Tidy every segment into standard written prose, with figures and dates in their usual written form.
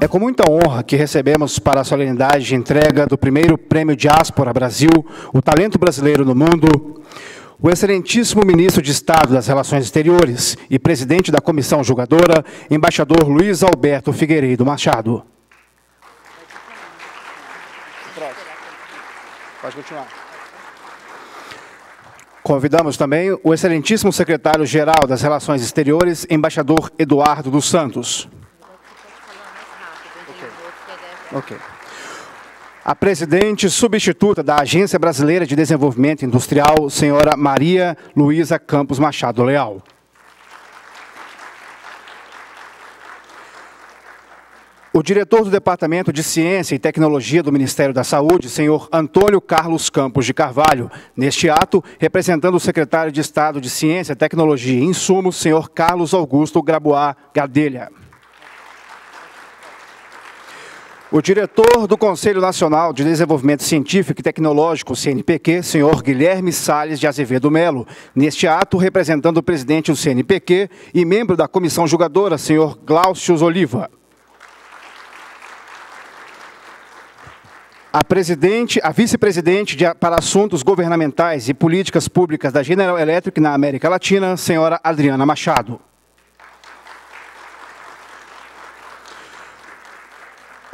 É com muita honra que recebemos para a solenidade de entrega do primeiro Prêmio Diáspora Brasil, o Talento Brasileiro no Mundo, o excelentíssimo Ministro de Estado das Relações Exteriores e Presidente da Comissão Julgadora, Embaixador Luiz Alberto Figueiredo Machado. Pode continuar. Convidamos também o excelentíssimo Secretário-Geral das Relações Exteriores, Embaixador Eduardo dos Santos. Ok. A presidente substituta da Agência Brasileira de Desenvolvimento Industrial, senhora Maria Luísa Campos Machado Leal. O diretor do Departamento de Ciência e Tecnologia do Ministério da Saúde, senhor Antônio Carlos Campos de Carvalho. Neste ato, representando o secretário de Estado de Ciência, Tecnologia e Insumos, senhor Carlos Augusto Grabois Gadelha. O diretor do Conselho Nacional de Desenvolvimento Científico e Tecnológico, CNPq, senhor Guilherme Salles de Azevedo Melo. Neste ato, representando o presidente do CNPq e membro da Comissão Julgadora, senhor Glaucio Oliva. A vice-presidente para Assuntos Governamentais e Políticas Públicas da General Electric na América Latina, senhora Adriana Machado.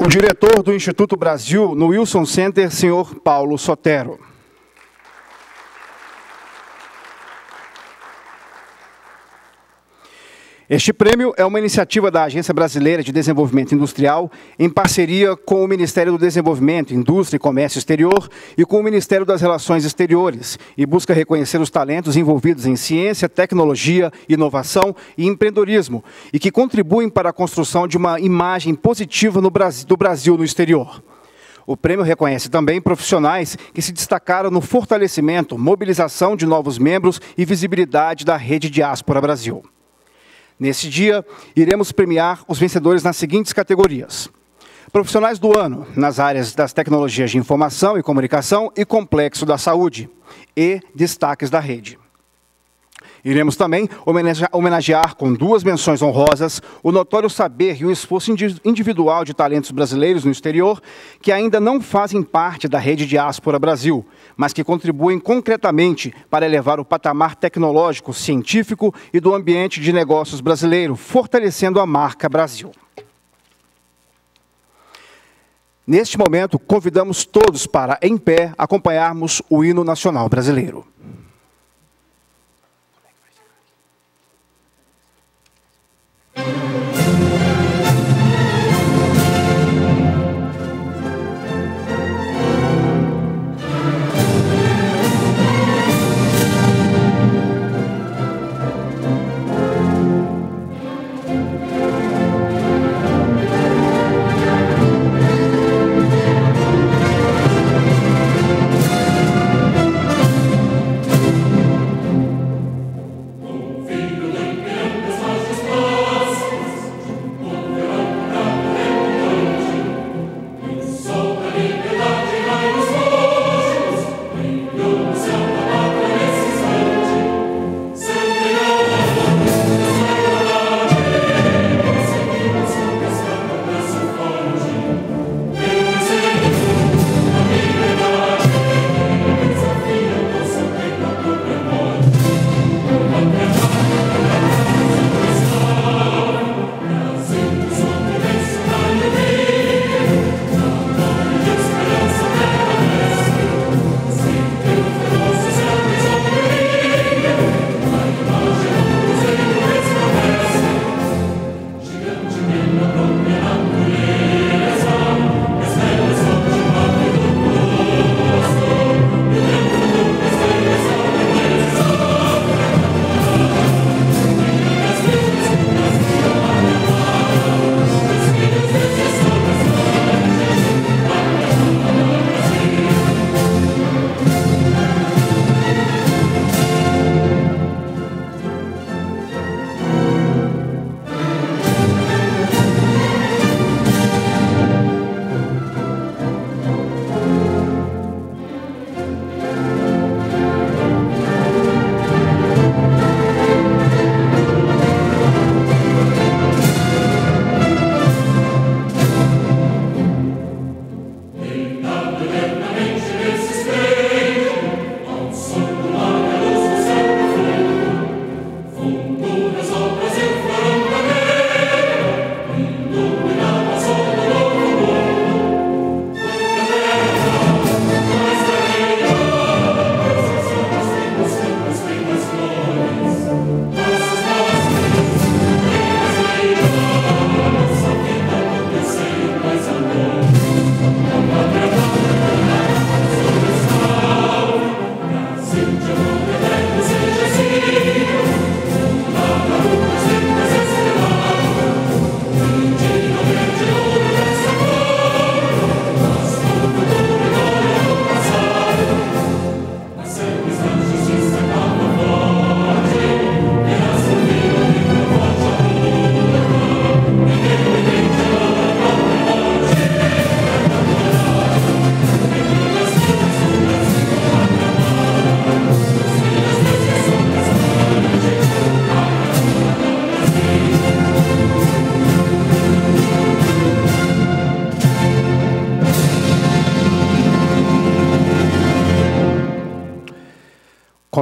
O diretor do Instituto Brasil no Wilson Center, senhor Paulo Sotero. Este prêmio é uma iniciativa da Agência Brasileira de Desenvolvimento Industrial em parceria com o Ministério do Desenvolvimento, Indústria e Comércio Exterior e com o Ministério das Relações Exteriores e busca reconhecer os talentos envolvidos em ciência, tecnologia, inovação e empreendedorismo e que contribuem para a construção de uma imagem positiva do Brasil no exterior. O prêmio reconhece também profissionais que se destacaram no fortalecimento, mobilização de novos membros e visibilidade da Rede Diáspora Brasil. Nesse dia, iremos premiar os vencedores nas seguintes categorias. Profissionais do ano, nas áreas das tecnologias de informação e comunicação e complexo da saúde, e destaques da rede. Iremos também homenagear com 2 menções honrosas o notório saber e o esforço individual de talentos brasileiros no exterior que ainda não fazem parte da Rede Diáspora Brasil, mas que contribuem concretamente para elevar o patamar tecnológico, científico e do ambiente de negócios brasileiro, fortalecendo a marca Brasil. Neste momento, convidamos todos para, em pé, acompanharmos o hino nacional brasileiro.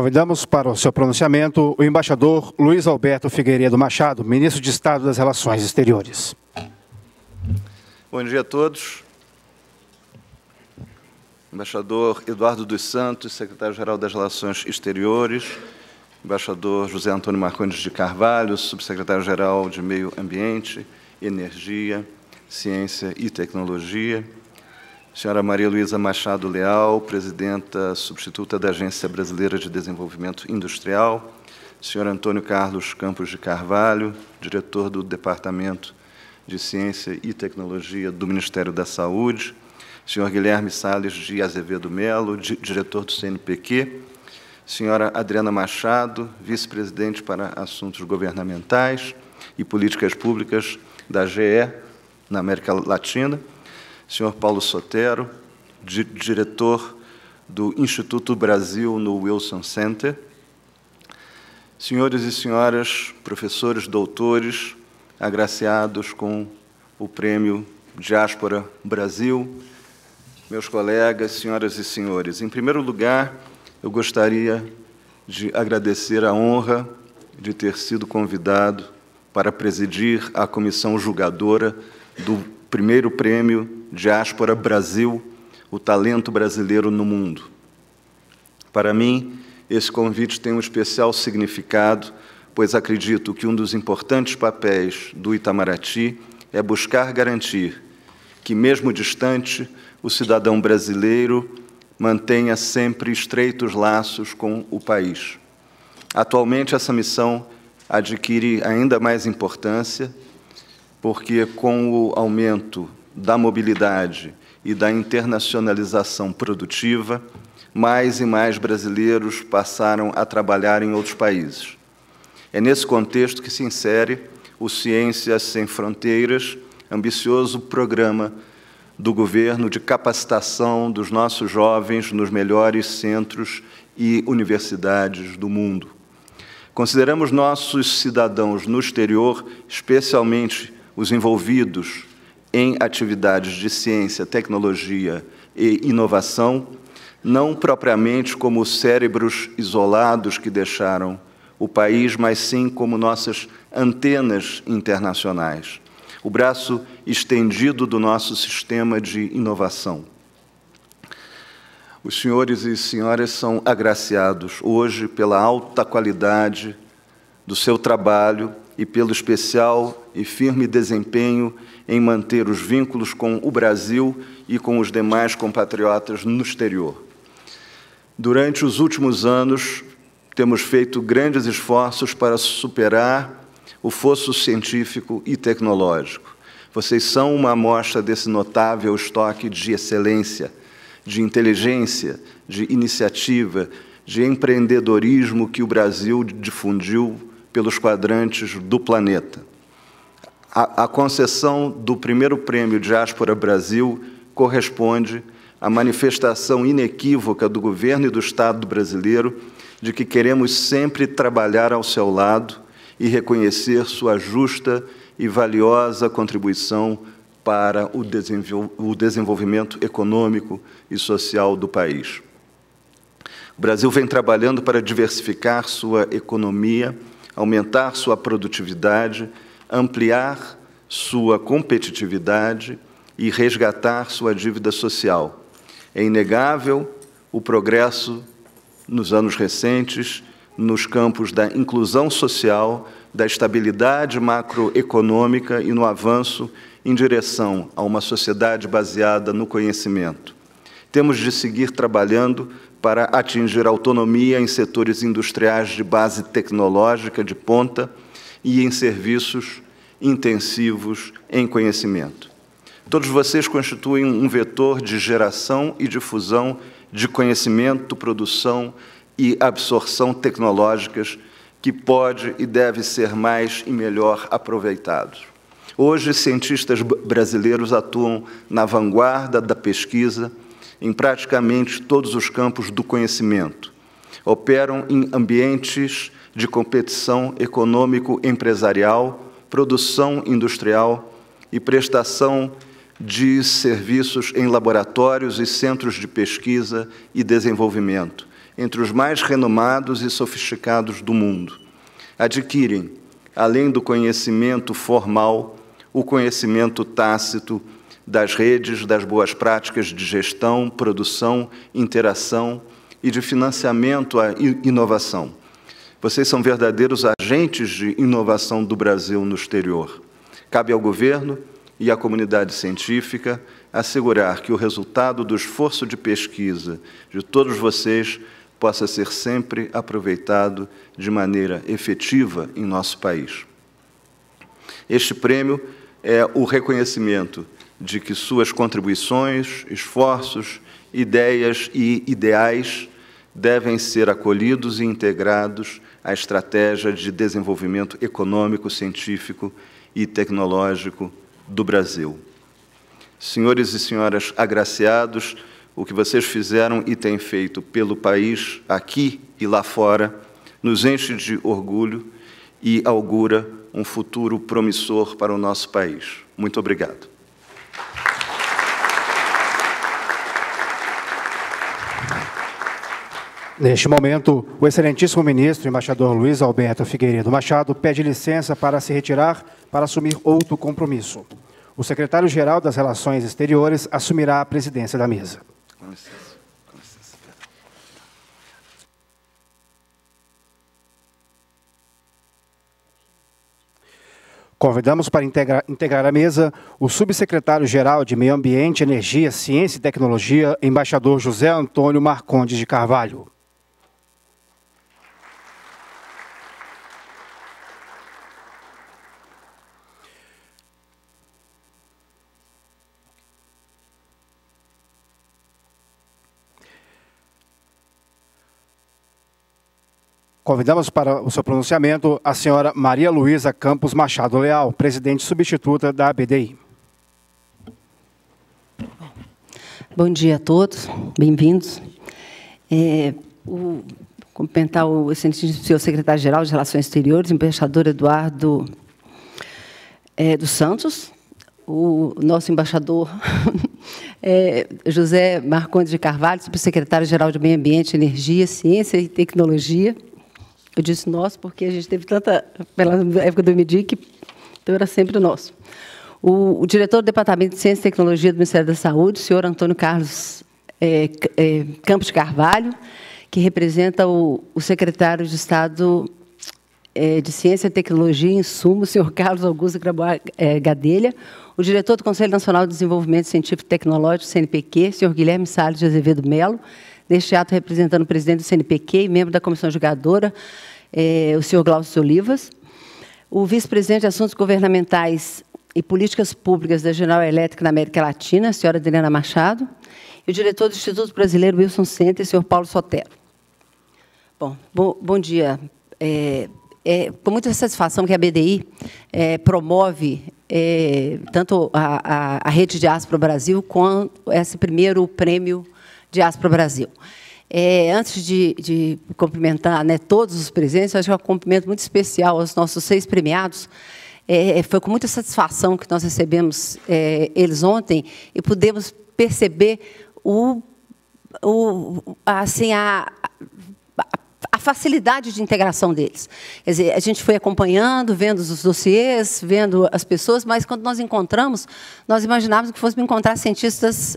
Convidamos para o seu pronunciamento o embaixador Luiz Alberto Figueiredo Machado, ministro de Estado das Relações Exteriores. Bom dia a todos. Embaixador Eduardo dos Santos, secretário-geral das Relações Exteriores, embaixador José Antônio Marcondes de Carvalho, subsecretário-geral de Meio Ambiente, Energia, Ciência e Tecnologia, senhora Maria Luísa Machado Leal, presidenta substituta da Agência Brasileira de Desenvolvimento Industrial, senhor Antônio Carlos Campos de Carvalho, diretor do Departamento de Ciência e Tecnologia do Ministério da Saúde, senhor Guilherme Salles de Azevedo Melo, diretor do CNPq, senhora Adriana Machado, vice-presidente para Assuntos Governamentais e Políticas Públicas da GE, na América Latina, senhor Paulo Sotero, diretor do Instituto Brasil no Wilson Center, senhores e senhoras, professores, doutores, agraciados com o Prêmio Diáspora Brasil, meus colegas, senhoras e senhores. Em primeiro lugar, eu gostaria de agradecer a honra de ter sido convidado para presidir a comissão julgadora do primeiro Prêmio Diáspora Brasil, o talento brasileiro no mundo. Para mim, esse convite tem um especial significado, pois acredito que um dos importantes papéis do Itamaraty é buscar garantir que, mesmo distante, o cidadão brasileiro mantenha sempre estreitos laços com o país. Atualmente, essa missão adquire ainda mais importância, porque, com o aumento da mobilidade e da internacionalização produtiva, mais e mais brasileiros passaram a trabalhar em outros países. É nesse contexto que se insere o Ciências Sem Fronteiras, ambicioso programa do governo de capacitação dos nossos jovens nos melhores centros e universidades do mundo. Consideramos nossos cidadãos no exterior, especialmente os envolvidos em atividades de ciência, tecnologia e inovação, não propriamente como cérebros isolados que deixaram o país, mas sim como nossas antenas internacionais, o braço estendido do nosso sistema de inovação. Os senhores e senhoras são agraciados hoje pela alta qualidade do seu trabalho e pelo especial e firme desempenho em manter os vínculos com o Brasil e com os demais compatriotas no exterior. Durante os últimos anos, temos feito grandes esforços para superar o fosso científico e tecnológico. Vocês são uma amostra desse notável estoque de excelência, de inteligência, de iniciativa, de empreendedorismo que o Brasil difundiu pelos quadrantes do planeta. A concessão do primeiro Prêmio Diáspora Brasil corresponde à manifestação inequívoca do governo e do Estado brasileiro de que queremos sempre trabalhar ao seu lado e reconhecer sua justa e valiosa contribuição para o desenvolvimento econômico e social do país. O Brasil vem trabalhando para diversificar sua economia, aumentar sua produtividade, ampliar sua competitividade e resgatar sua dívida social. É inegável o progresso nos anos recentes nos campos da inclusão social, da estabilidade macroeconômica e no avanço em direção a uma sociedade baseada no conhecimento. Temos de seguir trabalhando para atingir autonomia em setores industriais de base tecnológica de ponta e em serviços intensivos em conhecimento. Todos vocês constituem um vetor de geração e difusão de conhecimento, produção e absorção tecnológicas que pode e deve ser mais e melhor aproveitados. Hoje, cientistas brasileiros atuam na vanguarda da pesquisa em praticamente todos os campos do conhecimento. Operam em ambientes de competição econômico-empresarial, produção industrial e prestação de serviços em laboratórios e centros de pesquisa e desenvolvimento, entre os mais renomados e sofisticados do mundo. Adquirem, além do conhecimento formal, o conhecimento tácito das redes, das boas práticas de gestão, produção, interação e de financiamento à inovação. Vocês são verdadeiros agentes de inovação do Brasil no exterior. Cabe ao governo e à comunidade científica assegurar que o resultado do esforço de pesquisa de todos vocês possa ser sempre aproveitado de maneira efetiva em nosso país. Este prêmio é o reconhecimento de que suas contribuições, esforços, ideias e ideais devem ser acolhidos e integrados à estratégia de desenvolvimento econômico, científico e tecnológico do Brasil. Senhores e senhoras agraciados, o que vocês fizeram e têm feito pelo país, aqui e lá fora, nos enche de orgulho e augura um futuro promissor para o nosso país. Muito obrigado. Neste momento, o excelentíssimo ministro, embaixador Luiz Alberto Figueiredo Machado, pede licença para se retirar para assumir outro compromisso. O secretário-geral das Relações Exteriores assumirá a presidência da mesa. Com licença. Com licença. Convidamos para integrar a mesa o subsecretário-geral de Meio Ambiente, Energia, Ciência e Tecnologia, embaixador José Antônio Marcondes de Carvalho. Convidamos para o seu pronunciamento a senhora Maria Luísa Campos Machado Leal, presidente substituta da ABDI. Bom dia a todos, bem-vindos. Cumprimentar o excelentíssimo secretário-geral de Relações Exteriores, embaixador Eduardo dos Santos, o nosso embaixador José Marcondes de Carvalho, subsecretário-geral de Meio Ambiente, Energia, Ciência e Tecnologia. Eu disse nosso porque a gente teve tanta, pela época do MDIC, então era sempre o nosso. O diretor do Departamento de Ciência e Tecnologia do Ministério da Saúde, o senhor Antônio Carlos Campos de Carvalho, que representa o secretário de Estado de Ciência, Tecnologia e Insumo, o senhor Carlos Augusto Gadelha, o diretor do Conselho Nacional de Desenvolvimento Científico e Tecnológico, CNPq, o senhor Guilherme Salles de Azevedo Melo, neste ato representando o presidente do CNPq e membro da comissão julgadora, o senhor Glaucio Olivas, o vice-presidente de Assuntos Governamentais e Políticas Públicas da General Elétrica na América Latina, a senhora Adriana Machado, e o diretor do Instituto Brasileiro Wilson Center, o senhor Paulo Sotero. Bom dia. Com muita satisfação que a BDI promove tanto a Rede Diáspora Brasil quanto esse primeiro prêmio Diáspora Brasil. Antes de cumprimentar todos os presentes, eu acho que é um cumprimento muito especial aos nossos 6 premiados. Foi com muita satisfação que nós recebemos eles ontem e pudemos perceber a facilidade de integração deles. Quer dizer, a gente foi acompanhando, vendo os dossiês, vendo as pessoas, mas quando nós encontramos, nós imaginávamos que fôssemos encontrar cientistas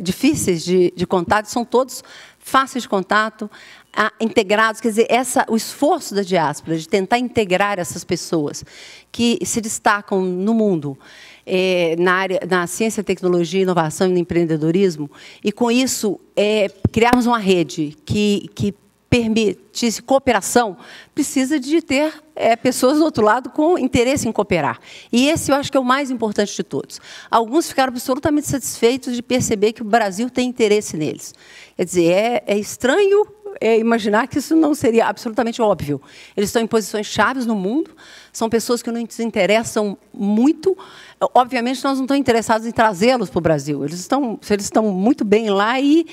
difíceis de contato, são todos fáceis de contato, integrados. Quer dizer, o esforço da diáspora de tentar integrar essas pessoas que se destacam no mundo, na ciência, tecnologia, inovação e no empreendedorismo, e, com isso, criarmos uma rede que permitisse cooperação, precisa de ter pessoas do outro lado com interesse em cooperar. E esse eu acho que é o mais importante de todos. Alguns ficaram absolutamente satisfeitos de perceber que o Brasil tem interesse neles. Quer dizer, é estranho imaginar que isso não seria absolutamente óbvio. Eles estão em posições chaves no mundo, são pessoas que nos interessam muito. Obviamente, nós não estamos interessados em trazê-los para o Brasil. Eles estão muito bem lá e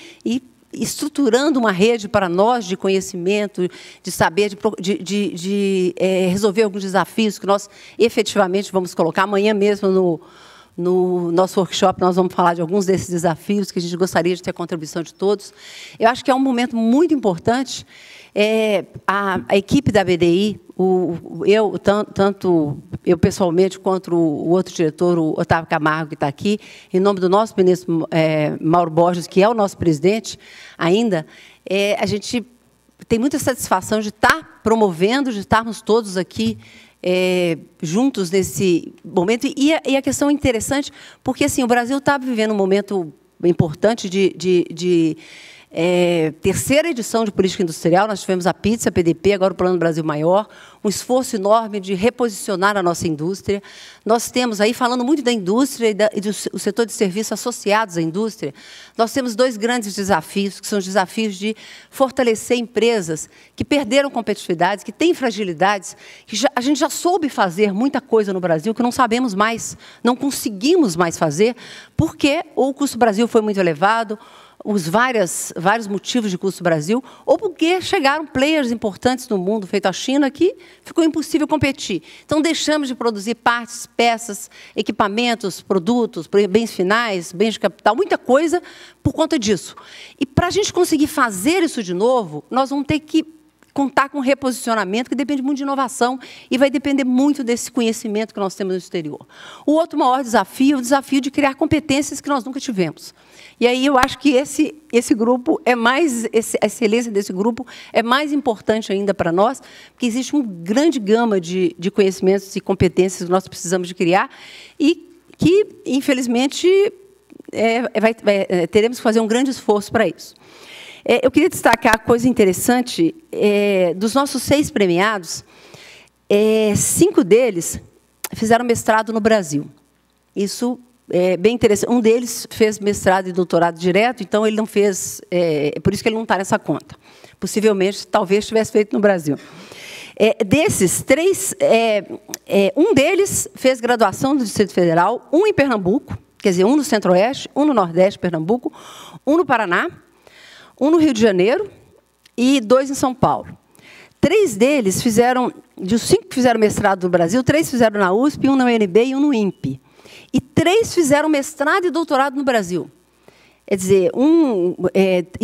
estruturando uma rede para nós de conhecimento, de saber, de resolver alguns desafios que nós efetivamente vamos colocar amanhã mesmo No nosso workshop, nós vamos falar de alguns desses desafios que a gente gostaria de ter a contribuição de todos. Eu acho que é um momento muito importante. A equipe da BDI, tanto eu pessoalmente, quanto o outro diretor, o Otávio Camargo, que está aqui, em nome do nosso ministro Mauro Borges, que é o nosso presidente ainda, a gente tem muita satisfação de estar promovendo, de estarmos todos aqui juntos nesse momento. E a questão é interessante, porque assim, o Brasil está vivendo um momento importante de terceira edição de política industrial. Nós tivemos a PITS, a PDP, agora o Plano Brasil Maior, um esforço enorme de reposicionar a nossa indústria. Nós temos aí, falando muito da indústria e do setor de serviços associados à indústria, nós temos dois grandes desafios, que são os desafios de fortalecer empresas que perderam competitividades, que têm fragilidades, que a gente já soube fazer muita coisa no Brasil, que não sabemos mais, não conseguimos mais fazer, porque ou o custo Brasil foi muito elevado, os vários motivos de custo Brasil, ou porque chegaram players importantes no mundo, feito a China, que ficou impossível competir. Então, deixamos de produzir partes, peças, equipamentos, produtos, bens finais, bens de capital, muita coisa por conta disso. E, para a gente conseguir fazer isso de novo, nós vamos ter que contar com um reposicionamento que depende muito de inovação e vai depender muito desse conhecimento que nós temos no exterior. O outro maior desafio é o desafio de criar competências que nós nunca tivemos. E aí eu acho que esse grupo a excelência desse grupo é mais importante ainda para nós, porque existe uma grande gama de conhecimentos e competências que nós precisamos de criar e que, infelizmente, teremos que fazer um grande esforço para isso. Eu queria destacar a coisa interessante, dos nossos 6 premiados, 5 deles fizeram mestrado no Brasil. Isso é bem interessante. Um deles fez mestrado e doutorado direto, então ele não fez, por isso que ele não está nessa conta. Possivelmente, talvez tivesse feito no Brasil. Desses 3, um deles fez graduação no Distrito Federal, um em Pernambuco, quer dizer, um no Centro-Oeste, um no Nordeste, Pernambuco, um no Paraná, um no Rio de Janeiro e 2 em São Paulo. 3 deles fizeram, dos 5 que fizeram mestrado no Brasil, 3 fizeram na USP, um na UNB e um no INPE. E 3 fizeram mestrado e doutorado no Brasil. Quer dizer,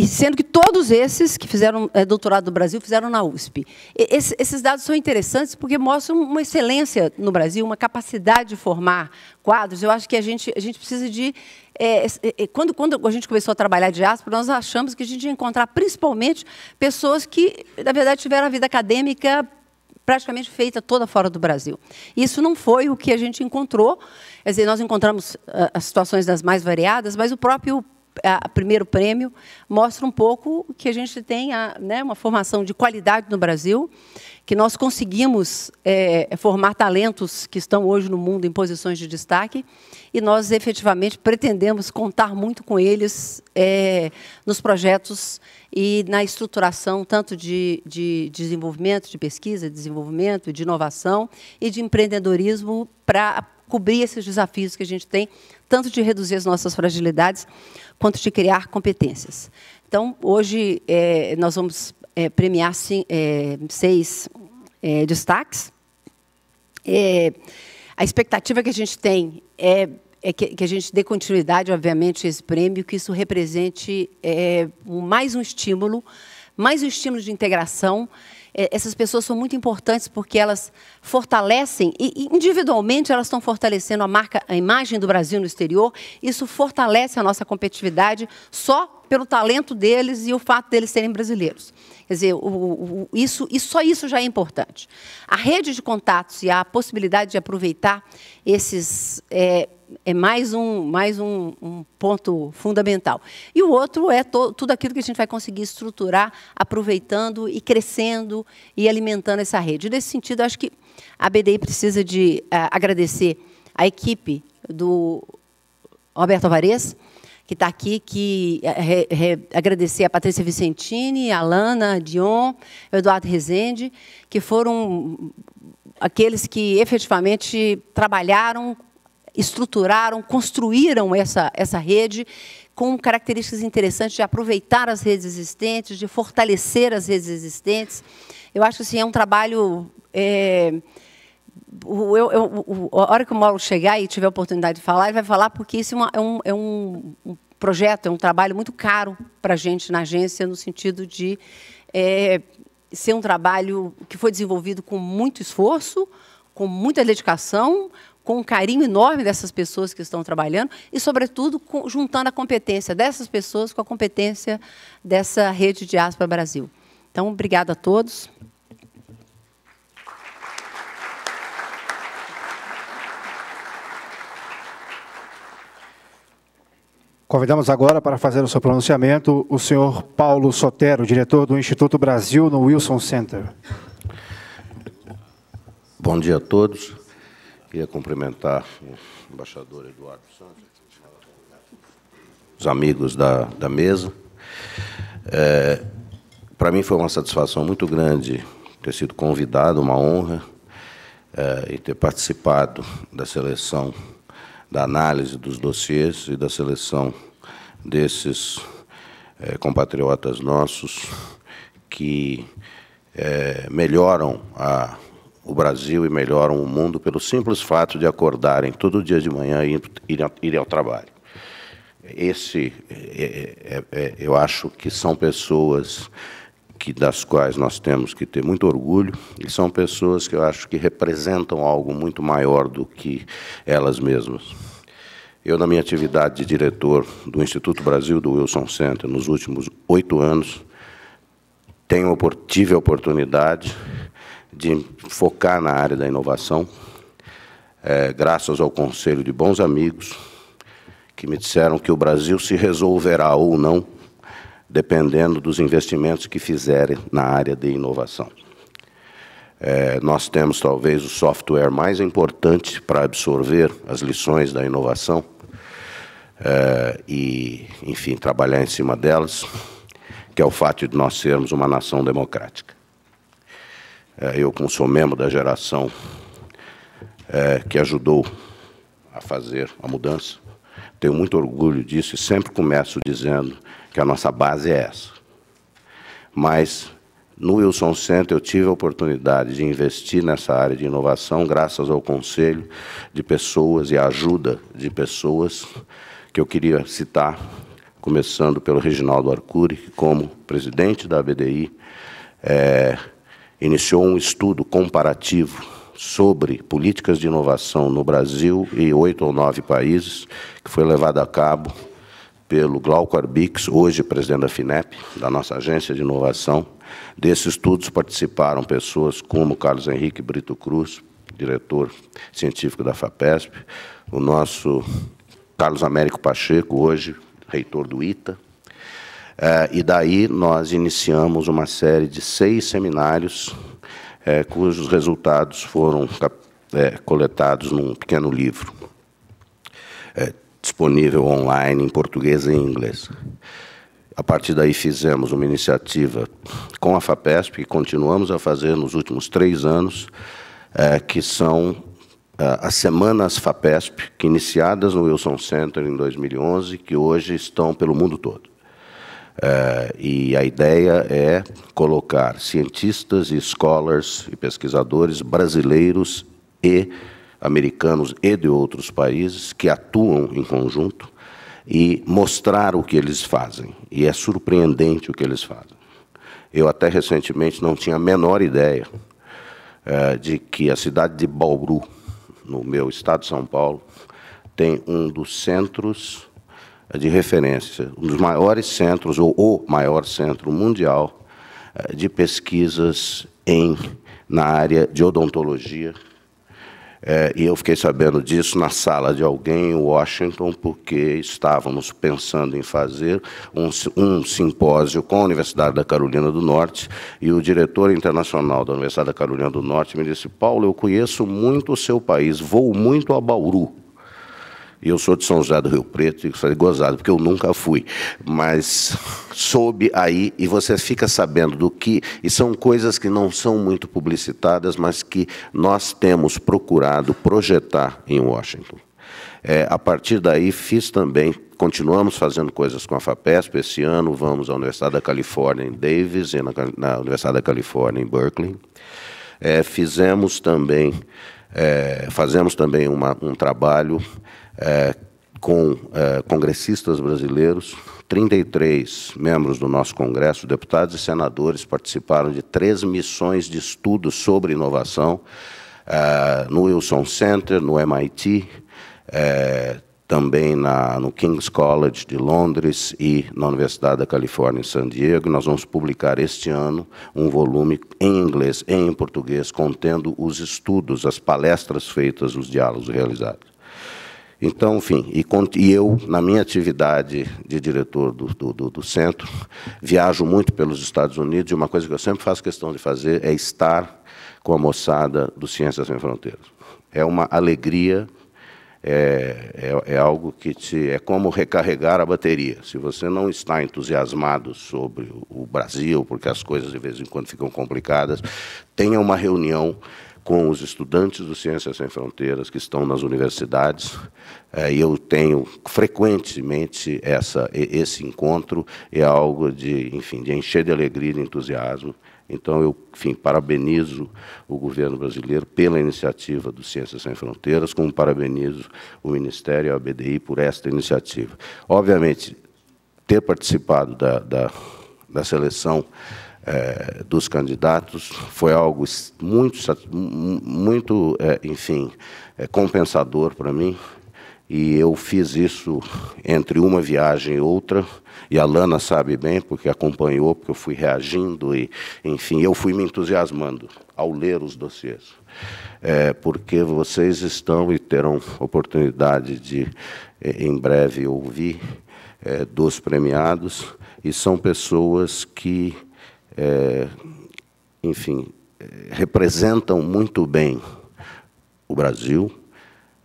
sendo que todos esses que fizeram doutorado no Brasil fizeram na USP. Esses dados são interessantes porque mostram uma excelência no Brasil, uma capacidade de formar quadros. Eu acho que a gente precisa de... Quando a gente começou a trabalhar diáspora, nós achamos que a gente ia encontrar, principalmente, pessoas que, na verdade, tiveram a vida acadêmica praticamente feita toda fora do Brasil. Isso não foi o que a gente encontrou. Quer dizer, nós encontramos as situações das mais variadas, mas o próprio primeiro prêmio mostra um pouco que a gente tem uma formação de qualidade no Brasil, que nós conseguimos formar talentos que estão hoje no mundo em posições de destaque, e nós, efetivamente, pretendemos contar muito com eles nos projetos e na estruturação tanto de desenvolvimento, de pesquisa, de desenvolvimento, de inovação e de empreendedorismo para cobrir esses desafios que a gente tem, tanto de reduzir as nossas fragilidades, quanto de criar competências. Então, hoje, nós vamos premiar 6 destaques. A expectativa que a gente tem é que a gente dê continuidade, obviamente, a esse prêmio, que isso represente mais um estímulo de integração. Essas pessoas são muito importantes porque elas fortalecem, e individualmente elas estão fortalecendo a imagem do Brasil no exterior. Isso fortalece a nossa competitividade só pelo talento deles e o fato deles serem brasileiros. Quer dizer, só isso já é importante. A rede de contatos e a possibilidade de aproveitar esses é mais um ponto fundamental. E o outro é tudo aquilo que a gente vai conseguir estruturar, aproveitando e crescendo e alimentando essa rede. Nesse sentido, acho que a BDI precisa de agradecer a equipe do Roberto Alvarez, que está aqui, agradecer a Patrícia Vicentini, a Lana, a Dion, o Eduardo Rezende, que foram aqueles que efetivamente trabalharam, estruturaram, construíram essa rede com características interessantes de aproveitar as redes existentes, de fortalecer as redes existentes. Eu acho que assim, é um trabalho a hora que o Mauro chegar e tiver a oportunidade de falar, ele vai falar porque isso é um projeto, é um trabalho muito caro para a gente na agência, no sentido de ser um trabalho que foi desenvolvido com muito esforço, com muita dedicação, com um carinho enorme dessas pessoas que estão trabalhando e, sobretudo, juntando a competência dessas pessoas com a competência dessa rede Diáspora Brasil. Então, obrigada a todos. Convidamos agora para fazer o seu pronunciamento o senhor Paulo Sotero, diretor do Instituto Brasil no Wilson Center. Bom dia a todos. Queria cumprimentar o embaixador Eduardo Santos, os amigos da mesa. Para mim foi uma satisfação muito grande ter sido convidado, uma honra, e ter participado da seleção, da análise dos dossiês e da seleção desses compatriotas nossos que melhoram o Brasil e melhoram o mundo pelo simples fato de acordarem todo dia de manhã e irem ao trabalho. Eu acho que são pessoas das quais nós temos que ter muito orgulho, e são pessoas que eu acho que representam algo muito maior do que elas mesmas. Eu, na minha atividade de diretor do Instituto Brasil do Wilson Center, nos últimos 8 anos, tive a oportunidade de focar na área da inovação, graças ao conselho de bons amigos, que me disseram que o Brasil se resolverá ou não, dependendo dos investimentos que fizerem na área de inovação. Nós temos, talvez, o software mais importante para absorver as lições da inovação e, enfim, trabalhar em cima delas, que é o fato de nós sermos uma nação democrática. Eu, como sou membro da geração que ajudou a fazer a mudança, tenho muito orgulho disso e sempre começo dizendo que a nossa base é essa. Mas, no Wilson Center, eu tive a oportunidade de investir nessa área de inovação graças ao conselho de pessoas e a ajuda de pessoas que eu queria citar, começando pelo Reginaldo Arcuri, que, como presidente da ABDI, iniciou um estudo comparativo sobre políticas de inovação no Brasil e 8 ou 9 países, que foi levado a cabo pelo Glauco Arbix, hoje presidente da FINEP, da nossa agência de inovação. Desses estudos participaram pessoas como Carlos Henrique Brito Cruz, diretor científico da FAPESP, o nosso Carlos Américo Pacheco, hoje reitor do ITA. E daí nós iniciamos uma série de 6 seminários, cujos resultados foram coletados num pequeno livro, disponível online em português e em inglês. A partir daí fizemos uma iniciativa com a FAPESP, que continuamos a fazer nos últimos 3 anos, que são as Semanas FAPESP, que iniciadas no Wilson Center em 2011, que hoje estão pelo mundo todo. E a ideia é colocar cientistas e scholars e pesquisadores brasileiros e americanos e de outros países que atuam em conjunto e mostrar o que eles fazem. E é surpreendente o que eles fazem. Eu até recentemente não tinha a menor ideia de que a cidade de Bauru, no meu estado de São Paulo, tem um dos centros de referência, um dos maiores centros, ou o maior centro mundial de pesquisas na área de odontologia. E eu fiquei sabendo disso na sala de alguém em Washington, porque estávamos pensando em fazer um simpósio com a Universidade da Carolina do Norte, e o diretor internacional da Universidade da Carolina do Norte me disse: Paulo, eu conheço muito o seu país, vou muito a Bauru. E eu sou de São José do Rio Preto, e falei, gozado, porque eu nunca fui. Mas soube aí, e você fica sabendo do que... E são coisas que não são muito publicitadas, mas que nós temos procurado projetar em Washington. A partir daí, continuamos fazendo coisas com a FAPESP. Esse ano vamos à Universidade da Califórnia, em Davis, e na Universidade da Califórnia, em Berkeley. fazemos também um trabalho com congressistas brasileiros. 33 membros do nosso Congresso, deputados e senadores, participaram de 3 missões de estudo sobre inovação, no Wilson Center, no MIT, também no King's College de Londres e na Universidade da Califórnia, em San Diego. Nós vamos publicar este ano um volume em inglês e em português, contendo os estudos, as palestras feitas, os diálogos realizados. Então, enfim, e eu, na minha atividade de diretor do centro, viajo muito pelos Estados Unidos, e uma coisa que eu sempre faço questão de fazer é estar com a moçada do Ciências Sem Fronteiras. É uma alegria, é algo que é como recarregar a bateria. Se você não está entusiasmado sobre o Brasil, porque as coisas de vez em quando ficam complicadas, tenha uma reunião com os estudantes do Ciências Sem Fronteiras que estão nas universidades, e eu tenho frequentemente esse encontro, é algo de encher de alegria e de entusiasmo. Então, eu, enfim, parabenizo o governo brasileiro pela iniciativa do Ciências Sem Fronteiras, como parabenizo o Ministério e a BDI por esta iniciativa. Obviamente, ter participado da seleção dos candidatos foi algo muito compensador para mim, e eu fiz isso entre uma viagem e outra, e a Lana sabe bem, porque acompanhou, porque eu fui reagindo, e, enfim, eu fui me entusiasmando ao ler os dossiês. Porque vocês estão e terão oportunidade de, em breve, ouvir dos premiados, e são pessoas que, enfim, representam muito bem o Brasil,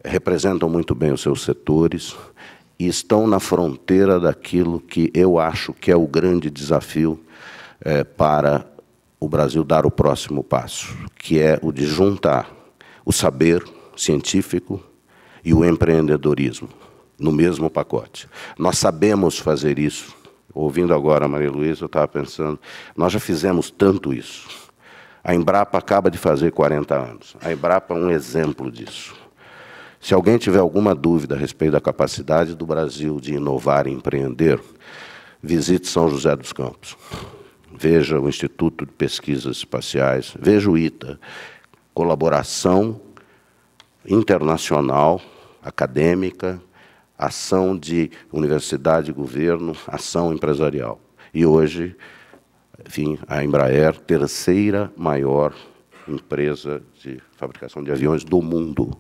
representam muito bem os seus setores e estão na fronteira daquilo que eu acho que é o grande desafio para o Brasil dar o próximo passo, que é o de juntar o saber científico e o empreendedorismo no mesmo pacote. Nós sabemos fazer isso. Ouvindo agora a Maria Luísa, eu estava pensando, nós já fizemos tanto isso. A Embrapa acaba de fazer 40 anos. A Embrapa é um exemplo disso. Se alguém tiver alguma dúvida a respeito da capacidade do Brasil de inovar e empreender, visite São José dos Campos. Veja o Instituto de Pesquisas Espaciais, veja o ITA, colaboração internacional, acadêmica, ação de universidade e governo, ação empresarial. E hoje, enfim, a Embraer, terceira maior empresa de fabricação de aviões do mundo.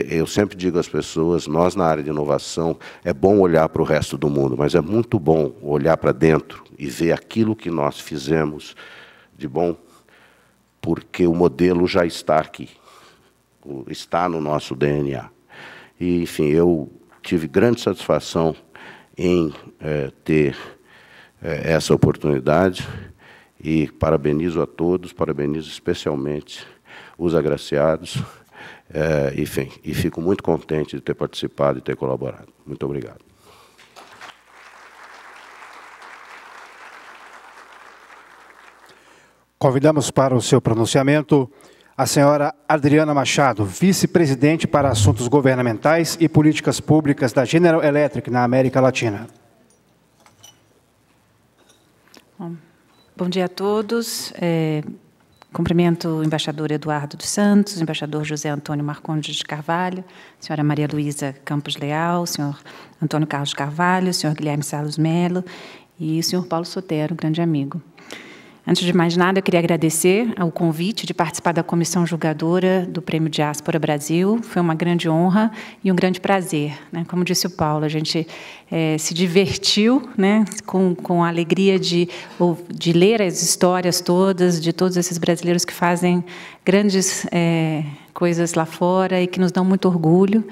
Eu sempre digo às pessoas, nós na área de inovação, é bom olhar para o resto do mundo, mas é muito bom olhar para dentro e ver aquilo que nós fizemos de bom, porque o modelo já está aqui, está no nosso DNA. E, enfim, eu tive grande satisfação em ter essa oportunidade e parabenizo a todos, parabenizo especialmente os agraciados, enfim, e fico muito contente de ter participado e ter colaborado. Muito obrigado. Convidamos para o seu pronunciamento a senhora Adriana Machado, vice-presidente para assuntos governamentais e políticas públicas da General Electric na América Latina. Bom dia a todos. Cumprimento o embaixador Eduardo dos Santos, o embaixador José Antônio Marcondes de Carvalho, a senhora Maria Luísa Campos Leal, o senhor Antônio Carlos Carvalho, o senhor Guilherme Salles Melo e o senhor Paulo Sotero, grande amigo. Antes de mais nada, eu queria agradecer ao convite de participar da comissão julgadora do Prêmio Diáspora Brasil. Foi uma grande honra e um grande prazer, né? Como disse o Paulo, a gente se divertiu, né, com a alegria de ler as histórias todas, de todos esses brasileiros que fazem grandes coisas lá fora e que nos dão muito orgulho.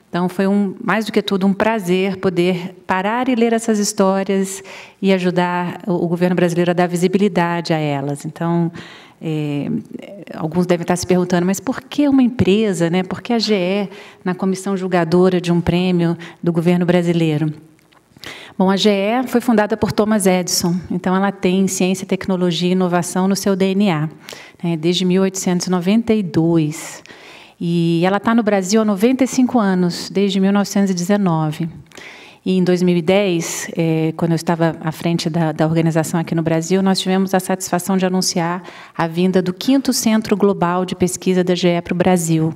Então, foi mais do que tudo um prazer poder parar e ler essas histórias e ajudar o governo brasileiro a dar visibilidade a elas. Então, alguns devem estar se perguntando, mas por que uma empresa, né? Por que a GE na comissão julgadora de um prêmio do governo brasileiro? Bom, a GE foi fundada por Thomas Edison, então ela tem ciência, tecnologia e inovação no seu DNA, né, desde 1892. E ela está no Brasil há 95 anos, desde 1919. E em 2010, quando eu estava à frente da organização aqui no Brasil, nós tivemos a satisfação de anunciar a vinda do 5º Centro Global de Pesquisa da GE para o Brasil.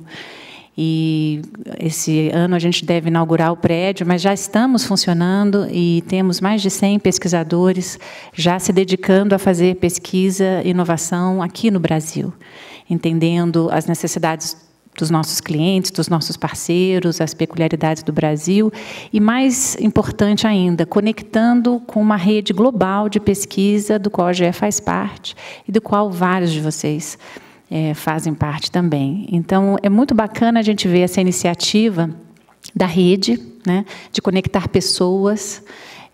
E esse ano a gente deve inaugurar o prédio, mas já estamos funcionando e temos mais de 100 pesquisadores já se dedicando a fazer pesquisa e inovação aqui no Brasil, entendendo as necessidades dos nossos clientes, dos nossos parceiros, as peculiaridades do Brasil e, mais importante ainda, conectando com uma rede global de pesquisa do qual a GE faz parte e do qual vários de vocês fazem parte também. Então, é muito bacana a gente ver essa iniciativa da rede, né, de conectar pessoas,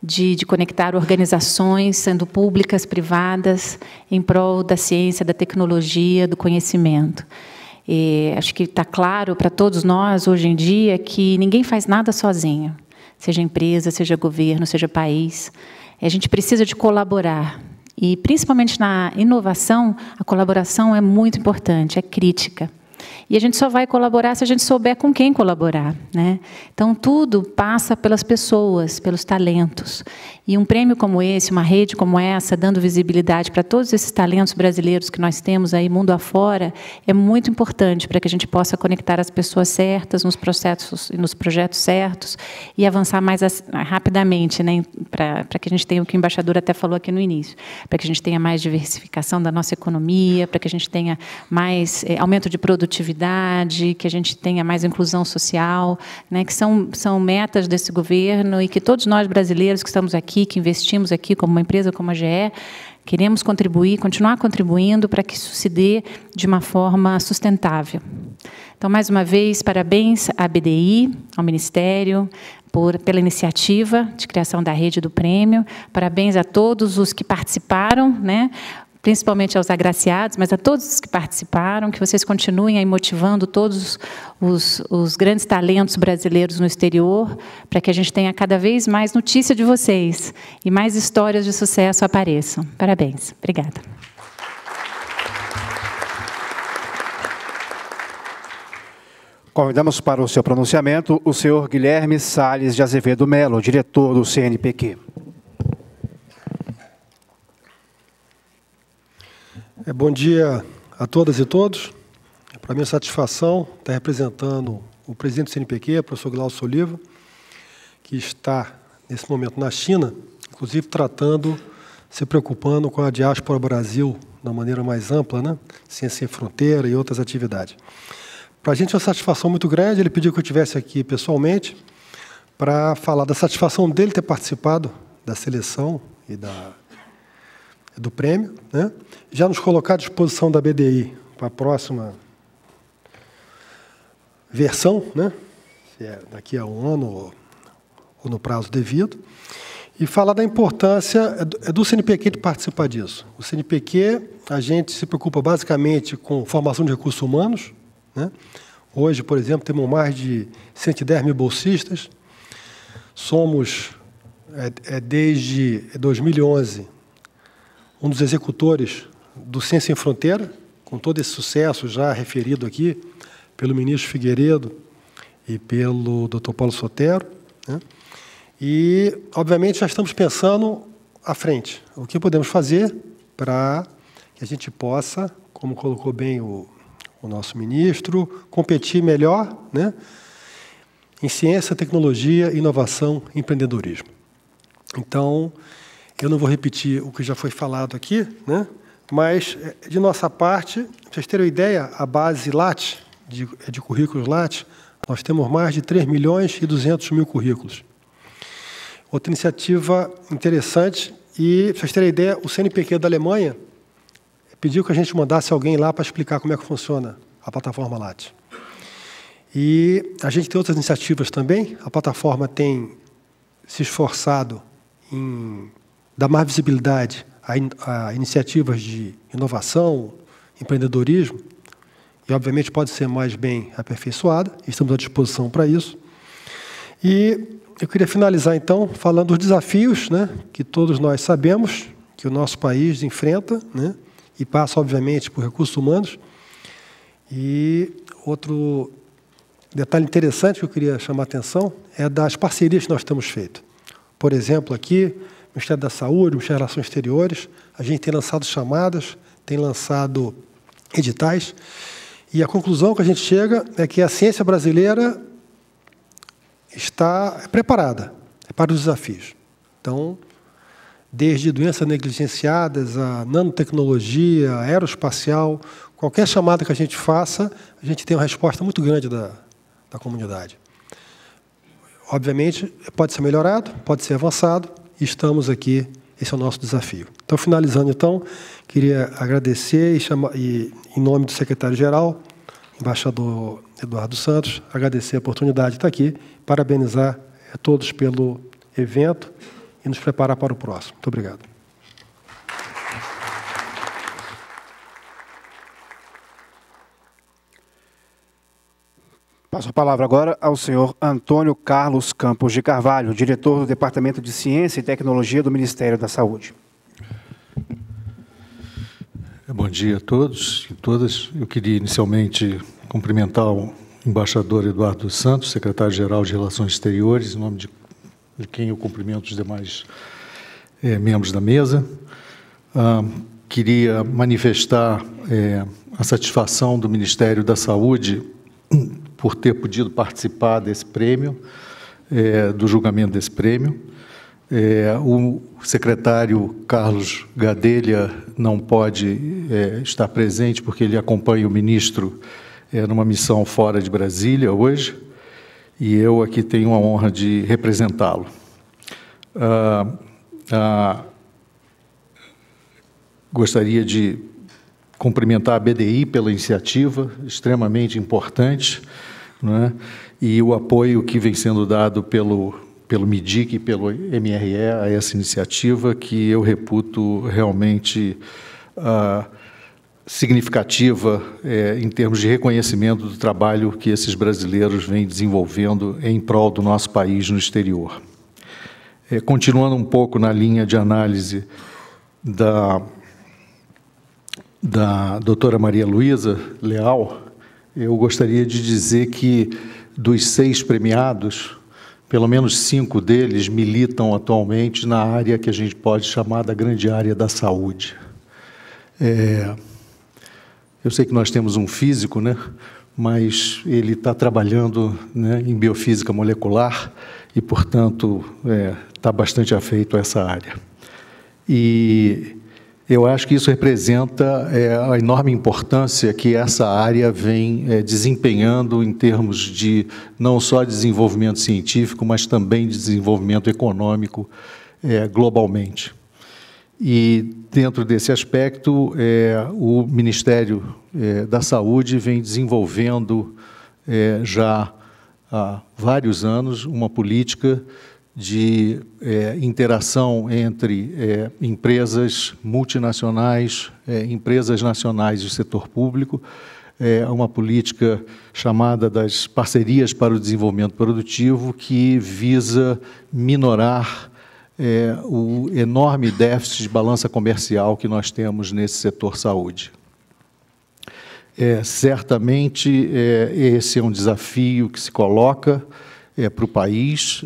de conectar organizações, sendo públicas, privadas, em prol da ciência, da tecnologia, do conhecimento. E acho que está claro para todos nós, hoje em dia, que ninguém faz nada sozinho, seja empresa, seja governo, seja país. A gente precisa de colaborar. E, principalmente na inovação, a colaboração é muito importante, é crítica. E a gente só vai colaborar se a gente souber com quem colaborar, né? Então, tudo passa pelas pessoas, pelos talentos. E um prêmio como esse, uma rede como essa, dando visibilidade para todos esses talentos brasileiros que nós temos aí mundo afora, é muito importante para que a gente possa conectar as pessoas certas nos processos e nos projetos certos e avançar mais rapidamente, né? Para que a gente tenha o que o embaixador até falou aqui no início, para que a gente tenha mais diversificação da nossa economia, para que a gente tenha mais aumento de produtividade, que a gente tenha mais inclusão social, né, que são metas desse governo e que todos nós brasileiros que estamos aqui, que investimos aqui como uma empresa como a GE, queremos contribuir, continuar contribuindo para que isso se dê de uma forma sustentável. Então, mais uma vez, parabéns à BDI, ao Ministério, pela iniciativa de criação da rede do prêmio. Parabéns a todos os que participaram, né, principalmente aos agraciados, mas a todos os que participaram, que vocês continuem aí motivando todos os grandes talentos brasileiros no exterior, para que a gente tenha cada vez mais notícia de vocês e mais histórias de sucesso apareçam. Parabéns. Obrigada. Convidamos para o seu pronunciamento o senhor Guilherme Salles de Azevedo Melo, diretor do CNPq. Bom dia a todas e todos. Para minha satisfação, estar representando o presidente do CNPq, o professor Glaucio Oliva, que está, nesse momento, na China, inclusive se preocupando com a diáspora Brasil, de uma maneira mais ampla, né? Ciência Sem Fronteira e outras atividades. Para a gente é uma satisfação muito grande, ele pediu que eu estivesse aqui pessoalmente para falar da satisfação dele ter participado da seleção e do prêmio, né? Já nos colocar à disposição da BDI para a próxima versão, né? Se é daqui a um ano ou no prazo devido, e falar da importância do CNPq de participar disso. O CNPq, a gente se preocupa basicamente com formação de recursos humanos, né? Hoje, por exemplo, temos mais de 110 mil bolsistas, somos, desde 2011, um dos executores do Ciência Sem Fronteira, com todo esse sucesso já referido aqui pelo ministro Figueiredo e pelo Dr. Paulo Sotero, né? E, obviamente, já estamos pensando à frente. O que podemos fazer para que a gente possa, como colocou bem o nosso ministro, competir melhor, né, em ciência, tecnologia, inovação e empreendedorismo. Então, eu não vou repetir o que já foi falado aqui, né? Mas, de nossa parte, para vocês terem uma ideia, a base Lattes, de currículos Lattes, nós temos mais de 3.200.000 currículos. Outra iniciativa interessante, e, para vocês terem ideia, o CNPq da Alemanha pediu que a gente mandasse alguém lá para explicar como é que funciona a plataforma Lattes. E a gente tem outras iniciativas também. A plataforma tem se esforçado em dar mais visibilidade a iniciativas de inovação, empreendedorismo, e, obviamente, pode ser mais bem aperfeiçoada. Estamos à disposição para isso. E eu queria finalizar, então, falando dos desafios, né, que todos nós sabemos que o nosso país enfrenta, né, e passa, obviamente, por recursos humanos. E outro detalhe interessante que eu queria chamar a atenção é das parcerias que nós temos feito. Por exemplo, aqui, o Ministério da Saúde, o Ministério das Relações Exteriores, a gente tem lançado chamadas, tem lançado editais, e a conclusão que a gente chega é que a ciência brasileira está preparada para os desafios. Então, desde doenças negligenciadas, a nanotecnologia, a aeroespacial, qualquer chamada que a gente faça, a gente tem uma resposta muito grande da comunidade. Obviamente, pode ser melhorado, pode ser avançado, e estamos aqui, esse é o nosso desafio. Então, finalizando, então, queria agradecer e em nome do secretário-geral, embaixador Eduardo Santos, agradecer a oportunidade de estar aqui, parabenizar a todos pelo evento e nos preparar para o próximo. Muito obrigado. Passo a palavra agora ao senhor Antônio Carlos Campos de Carvalho, diretor do Departamento de Ciência e Tecnologia do Ministério da Saúde. Bom dia a todos e todas. Eu queria inicialmente cumprimentar o embaixador Eduardo dos Santos, secretário-geral de Relações Exteriores, em nome de quem eu cumprimento os demais membros da mesa. Queria manifestar a satisfação do Ministério da Saúde por ter podido participar desse prêmio, do julgamento desse prêmio. O secretário Carlos Gadelha não pode estar presente porque ele acompanha o ministro numa missão fora de Brasília hoje, e eu aqui tenho a honra de representá-lo. Gostaria de cumprimentar a BDI pela iniciativa, extremamente importante, não é? E o apoio que vem sendo dado pelo MIDIC e pelo MRE a essa iniciativa, que eu reputo realmente significativa em termos de reconhecimento do trabalho que esses brasileiros vêm desenvolvendo em prol do nosso país no exterior. Continuando um pouco na linha de análise da doutora Maria Luísa Leal, eu gostaria de dizer que dos 6 premiados, pelo menos 5 deles militam atualmente na área que a gente pode chamar da grande área da saúde. Eu sei que nós temos um físico, né, mas ele está trabalhando, né, em biofísica molecular e, portanto, está bastante afeito a essa área. E eu acho que isso representa a enorme importância que essa área vem desempenhando em termos de não só desenvolvimento científico, mas também de desenvolvimento econômico globalmente. E, dentro desse aspecto, o Ministério da Saúde vem desenvolvendo já há vários anos uma política de interação entre empresas multinacionais, empresas nacionais e o setor público, uma política chamada das parcerias para o desenvolvimento produtivo, que visa minorar o enorme déficit de balança comercial que nós temos nesse setor saúde. Certamente, esse é um desafio que se coloca para o país.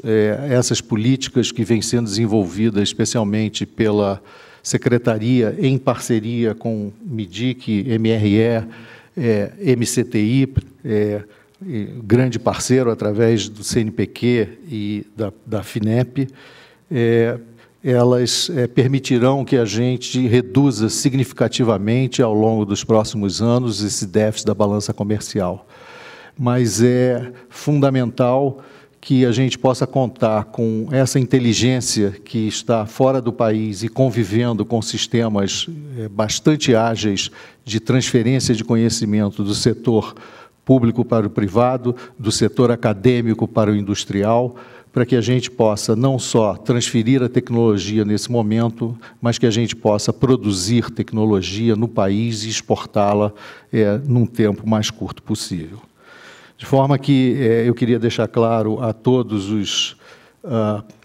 Essas políticas que vêm sendo desenvolvidas, especialmente pela Secretaria, em parceria com MIDIC, MRE, MCTI, grande parceiro através do CNPq e da FINEP, elas permitirão que a gente reduza significativamente ao longo dos próximos anos esse déficit da balança comercial. Mas é fundamental que a gente possa contar com essa inteligência que está fora do país e convivendo com sistemas bastante ágeis de transferência de conhecimento do setor público para o privado, do setor acadêmico para o industrial, para que a gente possa não só transferir a tecnologia nesse momento, mas que a gente possa produzir tecnologia no país e exportá-la num tempo mais curto possível. De forma que eu queria deixar claro a todos os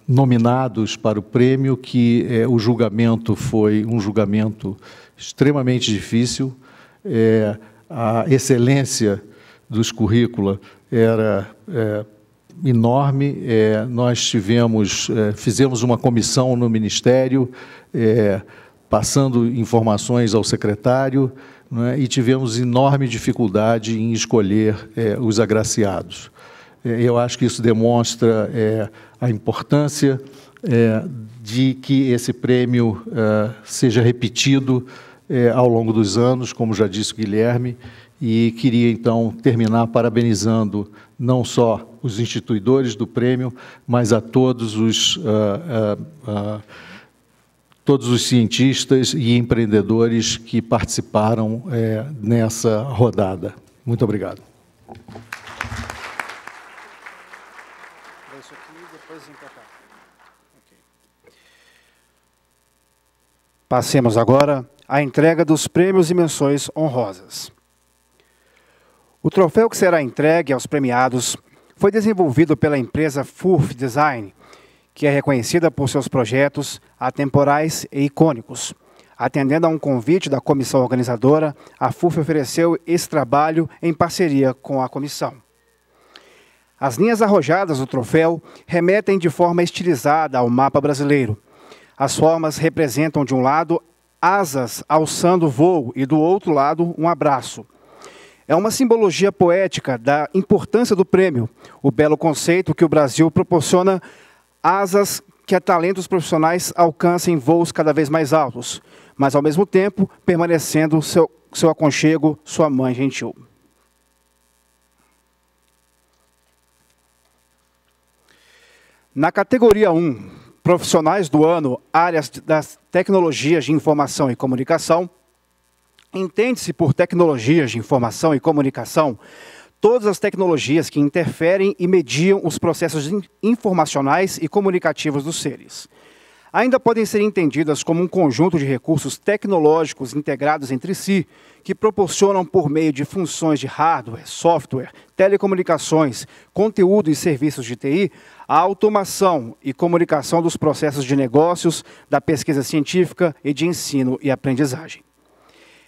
nominados para o prêmio que o julgamento foi um julgamento extremamente difícil, a excelência dos currícula era enorme. Nós fizemos uma comissão no Ministério, passando informações ao secretário, né, e tivemos enorme dificuldade em escolher os agraciados. Eu acho que isso demonstra a importância de que esse prêmio seja repetido ao longo dos anos, como já disse o Guilherme, e queria, então, terminar parabenizando não só os instituidores do prêmio, mas a todos os cientistas e empreendedores que participaram nessa rodada. Muito obrigado. Passemos agora à entrega dos prêmios e menções honrosas. O troféu que será entregue aos premiados foi desenvolvido pela empresa FURF Design, que é reconhecida por seus projetos atemporais e icônicos. Atendendo a um convite da comissão organizadora, a FURF ofereceu esse trabalho em parceria com a comissão. As linhas arrojadas do troféu remetem de forma estilizada ao mapa brasileiro. As formas representam, de um lado, asas alçando voo e, do outro lado, um abraço. É uma simbologia poética da importância do prêmio, o belo conceito que o Brasil proporciona asas que a talentos profissionais alcancem voos cada vez mais altos, mas, ao mesmo tempo, permanecendo seu aconchego, sua mãe gentil. Na categoria 1, Profissionais do Ano, áreas das tecnologias de informação e comunicação, entende-se por tecnologias de informação e comunicação todas as tecnologias que interferem e mediam os processos informacionais e comunicativos dos seres. Ainda podem ser entendidas como um conjunto de recursos tecnológicos integrados entre si, que proporcionam, por meio de funções de hardware, software, telecomunicações, conteúdo e serviços de TI, a automação e comunicação dos processos de negócios, da pesquisa científica e de ensino e aprendizagem.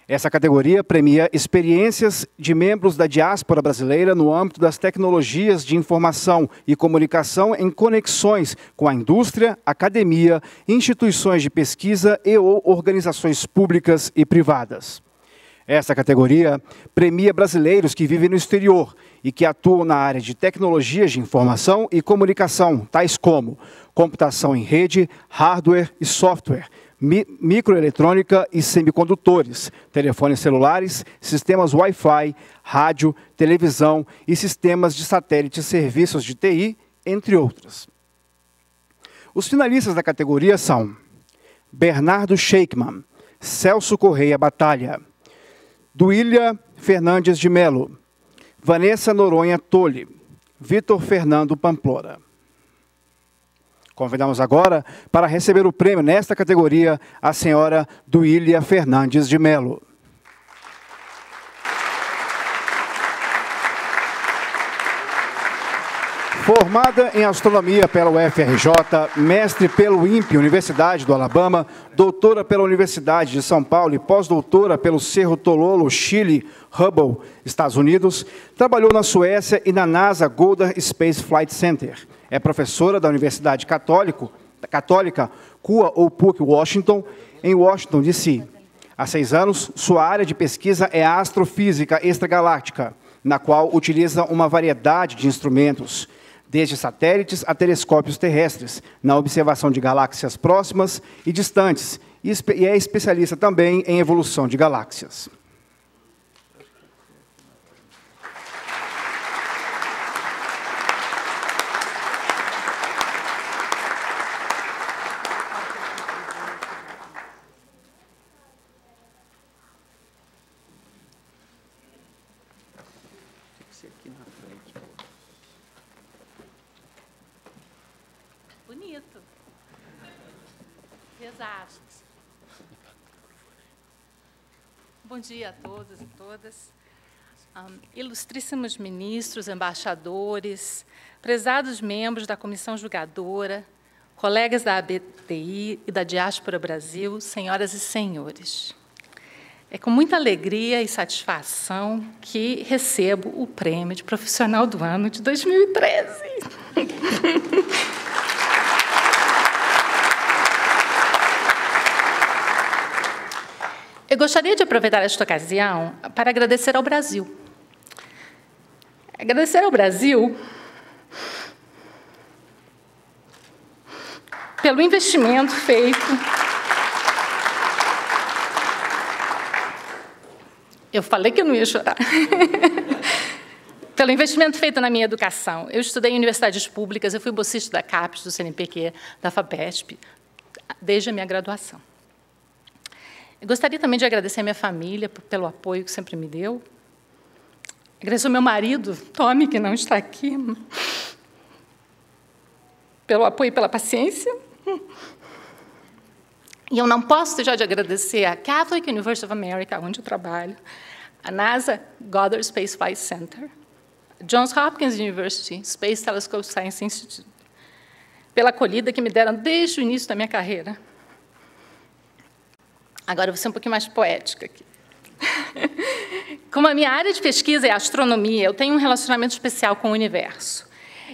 Essa categoria premia experiências de membros da diáspora brasileira no âmbito das tecnologias de informação e comunicação em conexões com a indústria, academia, instituições de pesquisa e/ou organizações públicas e privadas. Essa categoria premia brasileiros que vivem no exterior e que atuam na área de tecnologias de informação e comunicação, tais como computação em rede, hardware e software, microeletrônica e semicondutores, telefones celulares, sistemas Wi-Fi, rádio, televisão e sistemas de satélite e serviços de TI, entre outros. Os finalistas da categoria são Bernardo Sheikman, Celso Correia Batalha, Duília Fernandes de Melo, Vanessa Noronha Tole, Vitor Fernando Pamplona. Convidamos agora para receber o prêmio nesta categoria a senhora Duília Fernandes de Melo. Formada em astronomia pela UFRJ, mestre pelo INPE, Universidade do Alabama, doutora pela Universidade de São Paulo e pós-doutora pelo Cerro Tololo, Chile, Hubble, Estados Unidos, trabalhou na Suécia e na NASA Goddard Space Flight Center. É professora da Universidade Católica CUA ou PUC Washington, em Washington, D.C. Há 6 anos, sua área de pesquisa é a astrofísica extragaláctica, na qual utiliza uma variedade de instrumentos, desde satélites a telescópios terrestres, na observação de galáxias próximas e distantes, e é especialista também em evolução de galáxias. Bonito. Desastres. Bom dia a todos e todas. Ilustríssimos ministros, embaixadores, prezados membros da comissão julgadora, colegas da ABDI e da Diáspora Brasil, senhoras e senhores. É com muita alegria e satisfação que recebo o prêmio de profissional do ano de 2013. Eu gostaria de aproveitar esta ocasião para agradecer ao Brasil. Agradecer ao Brasil pelo investimento feito. Eu falei que eu não ia chorar. Pelo investimento feito na minha educação. Eu estudei em universidades públicas, eu fui bolsista da CAPES, do CNPq, da FAPESP, desde a minha graduação. Eu gostaria também de agradecer a minha família pelo apoio que sempre me deu. Agradecer ao meu marido, Tommy, que não está aqui, pelo apoio e pela paciência. E eu não posso deixar de agradecer a Catholic University of America, onde eu trabalho, a NASA Goddard Space Flight Center, a Johns Hopkins University Space Telescope Science Institute, pela acolhida que me deram desde o início da minha carreira. Agora eu vou ser um pouquinho mais poética aqui. Como a minha área de pesquisa é astronomia, eu tenho um relacionamento especial com o universo.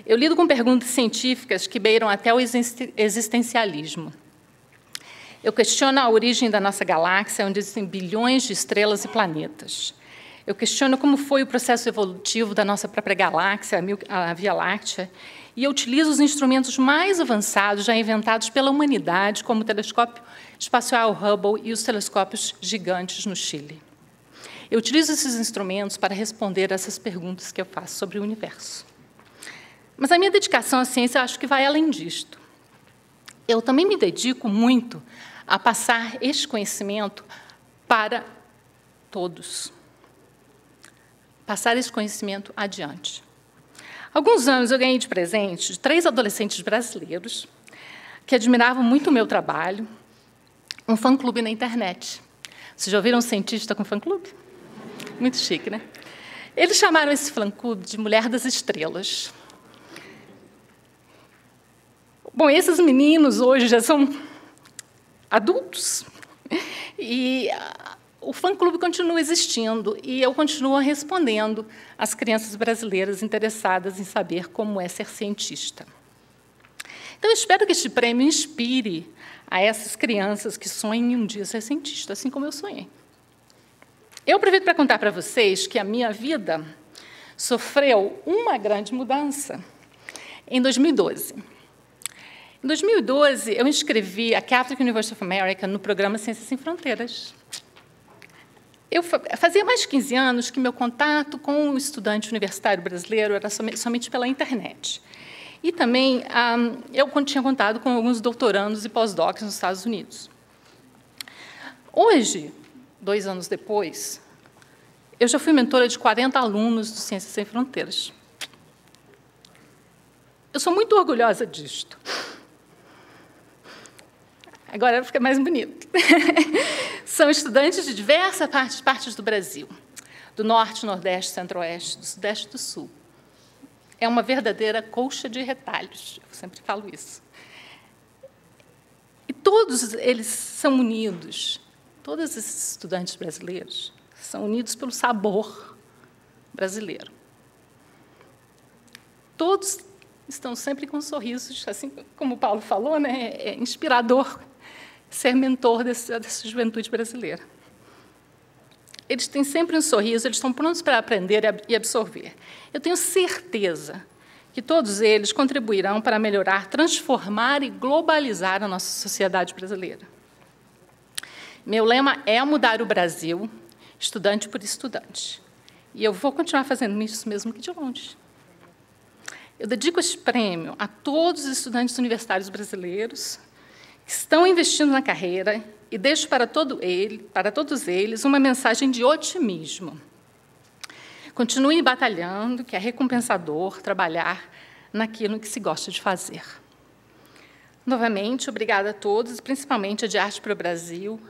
Eu lido com perguntas científicas que beiram até o existencialismo. Eu questiono a origem da nossa galáxia, onde existem bilhões de estrelas e planetas. Eu questiono como foi o processo evolutivo da nossa própria galáxia, a Via Láctea, e eu utilizo os instrumentos mais avançados já inventados pela humanidade, como o telescópio espacial Hubble e os telescópios gigantes no Chile. Eu utilizo esses instrumentos para responder essas perguntas que eu faço sobre o universo. Mas a minha dedicação à ciência, eu acho que vai além disto. Eu também me dedico muito a passar este conhecimento para todos. Passar esse conhecimento adiante. Há alguns anos eu ganhei de presente de 3 adolescentes brasileiros que admiravam muito o meu trabalho, um fã-clube na internet. Vocês já ouviram um cientista com fã-clube? Muito chique, né? Eles chamaram esse fã-clube de Mulher das Estrelas. Bom, esses meninos hoje já são adultos. E o fã-clube continua existindo e eu continuo respondendo às crianças brasileiras interessadas em saber como é ser cientista. Então, eu espero que este prêmio inspire a essas crianças que sonham em um dia ser cientista, assim como eu sonhei. Eu aproveito para contar para vocês que a minha vida sofreu uma grande mudança em 2012. Em 2012, eu inscrevi a Catholic University of America no programa Ciências Sem Fronteiras. Eu fazia mais de 15 anos que meu contato com o estudante universitário brasileiro era somente pela internet. E também eu tinha contato com alguns doutorandos e pós-docs nos Estados Unidos. Hoje, 2 anos depois, eu já fui mentora de 40 alunos do Ciências Sem Fronteiras. Eu sou muito orgulhosa disto. Agora fica mais bonito. São estudantes de diversas partes do Brasil, do Norte, Nordeste, Centro-Oeste, do Sudeste e do Sul. É uma verdadeira colcha de retalhos, eu sempre falo isso. E todos eles são unidos, todos esses estudantes brasileiros são unidos pelo sabor brasileiro. Todos estão sempre com sorrisos, assim como o Paulo falou, né? É inspirador ser mentor dessa juventude brasileira. Eles têm sempre um sorriso, eles estão prontos para aprender e absorver. Eu tenho certeza que todos eles contribuirão para melhorar, transformar e globalizar a nossa sociedade brasileira. Meu lema é mudar o Brasil, estudante por estudante. E eu vou continuar fazendo isso mesmo que de longe. Eu dedico este prêmio a todos os estudantes universitários brasileiros que estão investindo na carreira e deixo para todos eles uma mensagem de otimismo. Continue batalhando, que é recompensador trabalhar naquilo que se gosta de fazer. Novamente, obrigada a todos, principalmente a Diáspora Brasil,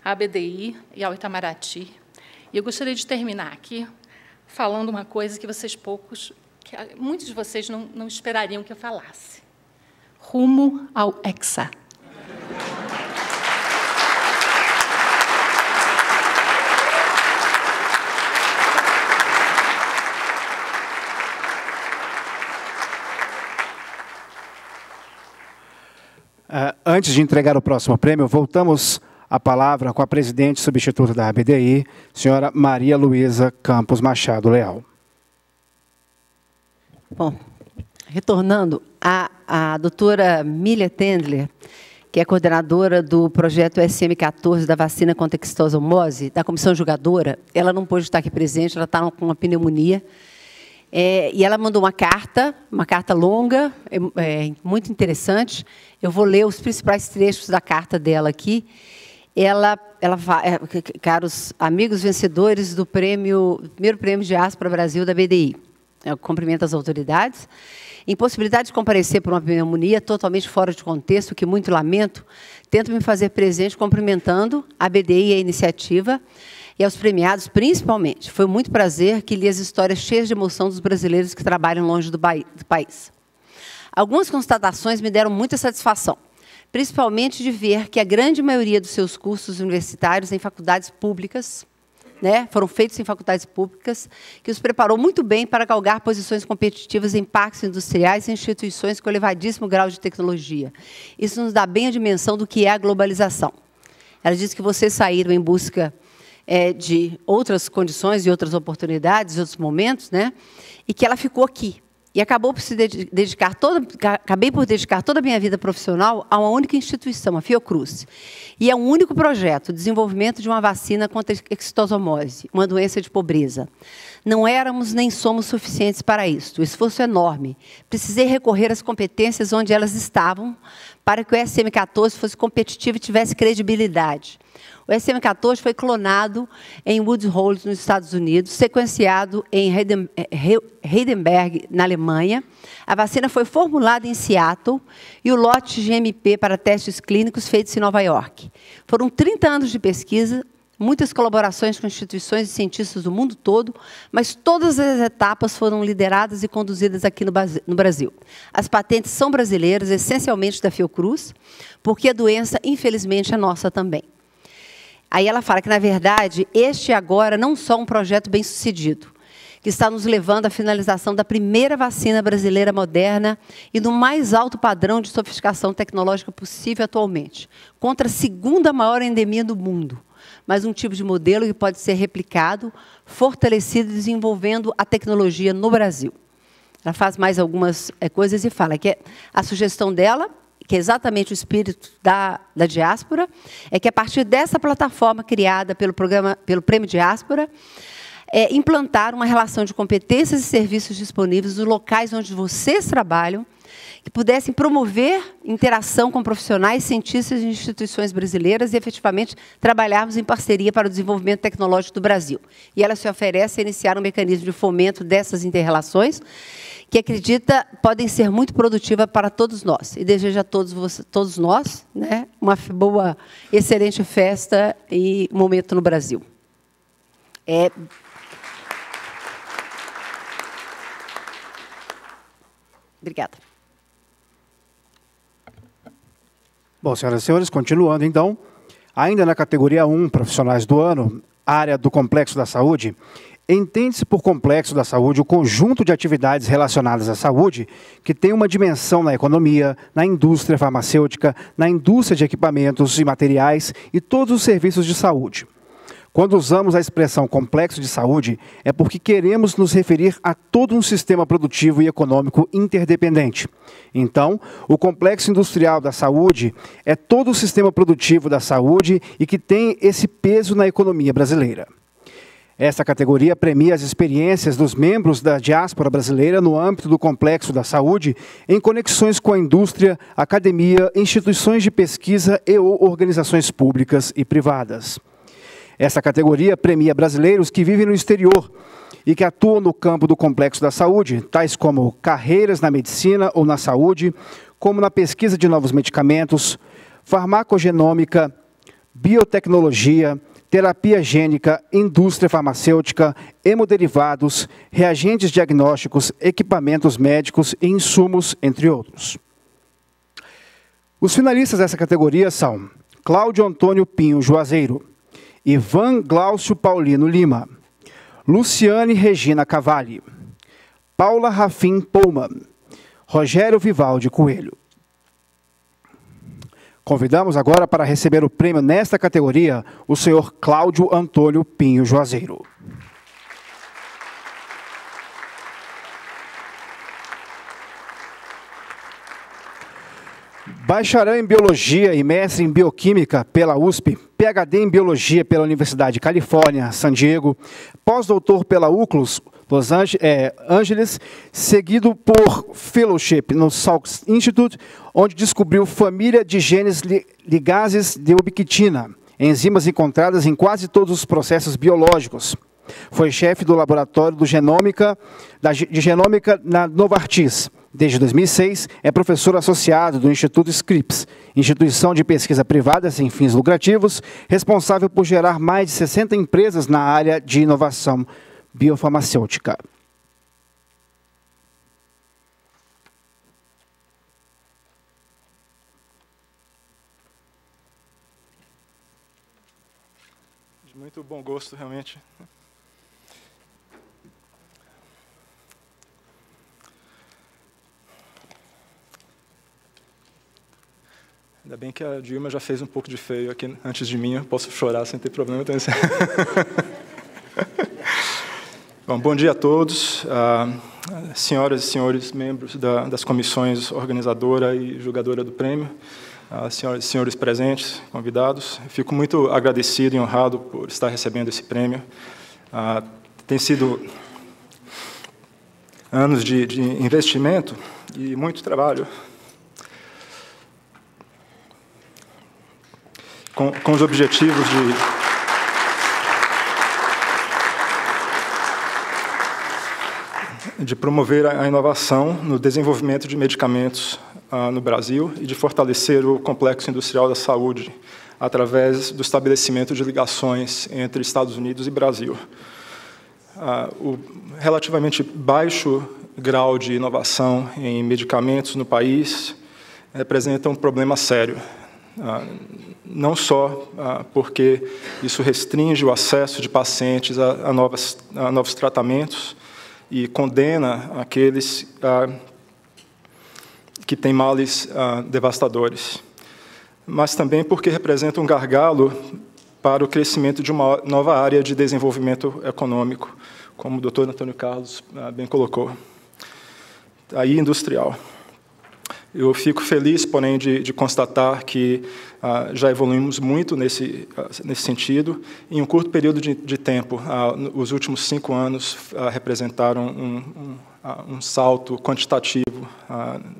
a ABDI e ao Itamaraty. E eu gostaria de terminar aqui falando uma coisa que muitos de vocês não esperariam que eu falasse. Rumo ao Hexa. Antes de entregar o próximo prêmio, voltamos a palavra com a presidente substituta da ABDI, senhora Maria Luísa Campos Machado Leal. Bom, retornando, a doutora Mília Tendler, que é coordenadora do projeto SM14 da vacina contra a extosomose, da comissão julgadora, ela não pôde estar aqui presente, ela está com uma pneumonia, e ela mandou uma carta longa, muito interessante. Eu vou ler os principais trechos da carta dela aqui. Caros amigos vencedores do primeiro prêmio Diáspora Brasil da BDI, eu cumprimento as autoridades. Impossibilidade de comparecer por uma pneumonia totalmente fora de contexto, que muito lamento, tento me fazer presente cumprimentando a BDI e a iniciativa, e aos premiados, principalmente. Foi muito prazer que li as histórias cheias de emoção dos brasileiros que trabalham longe do país. Algumas constatações me deram muita satisfação, principalmente de ver que a grande maioria dos seus cursos universitários em faculdades públicas, foram feitos em faculdades públicas, que os preparou muito bem para galgar posições competitivas em parques industriais e instituições com elevadíssimo grau de tecnologia. Isso nos dá bem a dimensão do que é a globalização. Ela disse que vocês saíram em busca de outras condições e outras oportunidades, outros momentos, e que ela ficou aqui. E acabei por dedicar toda a minha vida profissional a uma única instituição, a Fiocruz. E é um único projeto, o desenvolvimento de uma vacina contra a extosomose, uma doença de pobreza. Não éramos nem somos suficientes para isso. O esforço é enorme. Precisei recorrer às competências onde elas estavam para que o SM14 fosse competitivo e tivesse credibilidade. O SM14 foi clonado em Woods Hole, nos Estados Unidos, sequenciado em Heidelberg, na Alemanha. A vacina foi formulada em Seattle e o lote GMP para testes clínicos feitos em Nova York. Foram 30 anos de pesquisa, muitas colaborações com instituições e cientistas do mundo todo, mas todas as etapas foram lideradas e conduzidas aqui no Brasil. As patentes são brasileiras, essencialmente da Fiocruz, porque a doença, infelizmente, é nossa também. Aí ela fala que, na verdade, este é agora não só um projeto bem-sucedido, que está nos levando à finalização da primeira vacina brasileira moderna e do mais alto padrão de sofisticação tecnológica possível atualmente, contra a segunda maior endemia do mundo, mas um tipo de modelo que pode ser replicado, fortalecido e desenvolvendo a tecnologia no Brasil. Ela faz mais algumas coisas e fala que a sugestão dela, que é exatamente o espírito da diáspora, é que, a partir dessa plataforma criada pelo Prêmio Diáspora, implantar uma relação de competências e serviços disponíveis nos locais onde vocês trabalham, que pudessem promover interação com profissionais, cientistas e instituições brasileiras e, efetivamente, trabalharmos em parceria para o desenvolvimento tecnológico do Brasil. E ela se oferece a iniciar um mecanismo de fomento dessas inter-relações, que acredita podem ser muito produtivas para todos nós. E desejo a todos nós uma boa, excelente festa e momento no Brasil. Obrigada. Bom, senhoras e senhores, continuando, então, ainda na categoria 1, Profissionais do Ano, área do Complexo da Saúde, entende-se por Complexo da Saúde o conjunto de atividades relacionadas à saúde que tem uma dimensão na economia, na indústria farmacêutica, na indústria de equipamentos e materiais e todos os serviços de saúde. Quando usamos a expressão complexo de saúde, é porque queremos nos referir a todo um sistema produtivo e econômico interdependente. Então, o complexo industrial da saúde é todo o sistema produtivo da saúde e que tem esse peso na economia brasileira. Esta categoria premia as experiências dos membros da diáspora brasileira no âmbito do complexo da saúde, em conexões com a indústria, academia, instituições de pesquisa e ou organizações públicas e privadas. Essa categoria premia brasileiros que vivem no exterior e que atuam no campo do complexo da saúde, tais como carreiras na medicina ou na saúde, como na pesquisa de novos medicamentos, farmacogenômica, biotecnologia, terapia gênica, indústria farmacêutica, hemoderivados, reagentes diagnósticos, equipamentos médicos e insumos, entre outros. Os finalistas dessa categoria são Cláudio Antônio Pinho Juazeiro, Ivan Glaucio Paulino Lima, Luciane Regina Cavalli, Paula Rafim Pullman, Rogério Vivaldi Coelho. Convidamos agora para receber o prêmio nesta categoria o senhor Cláudio Antônio Pinho Juazeiro. Bacharel em Biologia e mestre em Bioquímica pela USP, PhD em Biologia pela Universidade de Califórnia, San Diego, pós-doutor pela UCLUS, Los Angeles, seguido por Fellowship no Salk Institute, onde descobriu família de genes ligases de ubiquitina, enzimas encontradas em quase todos os processos biológicos. Foi chefe do laboratório de genômica na Novartis. Desde 2006, é professor associado do Instituto Scripps, instituição de pesquisa privada sem fins lucrativos, responsável por gerar mais de 60 empresas na área de inovação biofarmacêutica. De muito bom gosto, realmente. Ainda bem que a Dilma já fez um pouco de feio aqui antes de mim, eu posso chorar sem ter problema. Então... Bom dia a todos, senhoras e senhores membros das comissões organizadora e julgadora do prêmio, senhoras e senhores presentes, convidados. Eu fico muito agradecido e honrado por estar recebendo esse prêmio. Tem sido anos de investimento e muito trabalho com os objetivos de promover a inovação no desenvolvimento de medicamentos no Brasil e de fortalecer o complexo industrial da saúde através do estabelecimento de ligações entre Estados Unidos e Brasil. O relativamente baixo grau de inovação em medicamentos no país representa um problema sério. Não só porque isso restringe o acesso de pacientes a novos tratamentos e condena aqueles que têm males devastadores, mas também porque representa um gargalo para o crescimento de uma nova área de desenvolvimento econômico, como o Dr. Antônio Carlos bem colocou, aí industrial. Eu fico feliz, porém, de constatar que já evoluímos muito nesse sentido. Em um curto período de tempo, os últimos 5 anos representaram um salto quantitativo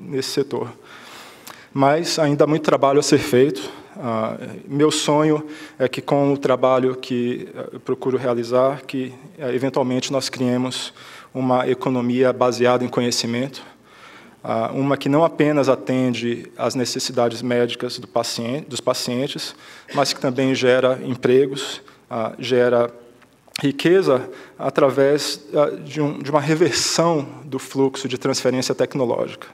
nesse setor. Mas ainda há muito trabalho a ser feito. Meu sonho é que, com o trabalho que eu procuro realizar, que eventualmente nós criemos uma economia baseada em conhecimento, uma que não apenas atende às necessidades médicas dos pacientes, mas que também gera empregos, gera riqueza através de uma reversão do fluxo de transferência tecnológica.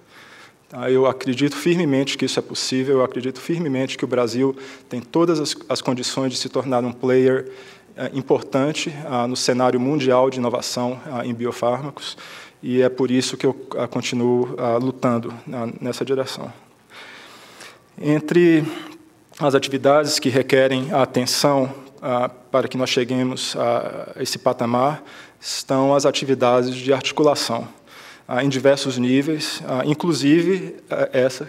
Eu acredito firmemente que isso é possível, eu acredito firmemente que o Brasil tem todas as condições de se tornar um player importante no cenário mundial de inovação em biofármacos, e é por isso que eu continuo lutando nessa direção. Entre as atividades que requerem a atenção para que nós cheguemos a esse patamar estão as atividades de articulação, em diversos níveis, inclusive essa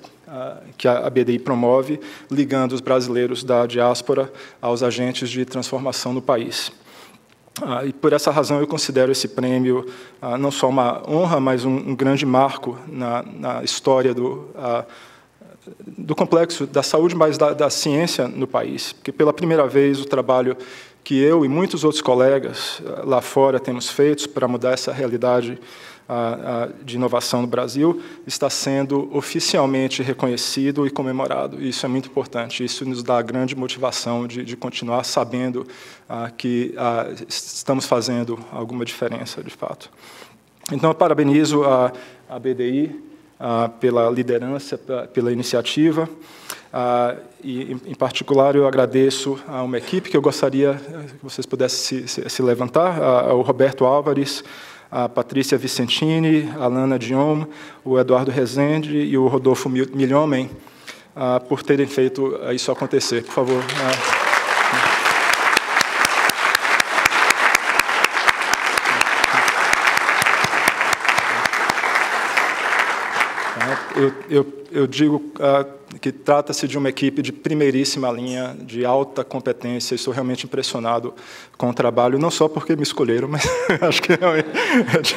que a BDI promove, ligando os brasileiros da diáspora aos agentes de transformação no país. E por essa razão eu considero esse prêmio não só uma honra, mas um grande marco na história do complexo da saúde, mas da ciência no país, porque pela primeira vez o trabalho que eu e muitos outros colegas lá fora temos feito para mudar essa realidade de inovação no Brasil, está sendo oficialmente reconhecido e comemorado. Isso é muito importante. Isso nos dá grande motivação de continuar sabendo que estamos fazendo alguma diferença, de fato. Então, eu parabenizo a BDI pela liderança, pela iniciativa, e, em particular, eu agradeço a uma equipe que eu gostaria que vocês pudessem se levantar, ao Roberto Álvares, a Patrícia Vicentini, a Lana Dion, o Eduardo Rezende e o Rodolfo Milhomem, por terem feito isso acontecer. Por favor. Eu digo que trata-se de uma equipe de primeiríssima linha, de alta competência. Estou realmente impressionado com o trabalho, não só porque me escolheram, mas acho que realmente...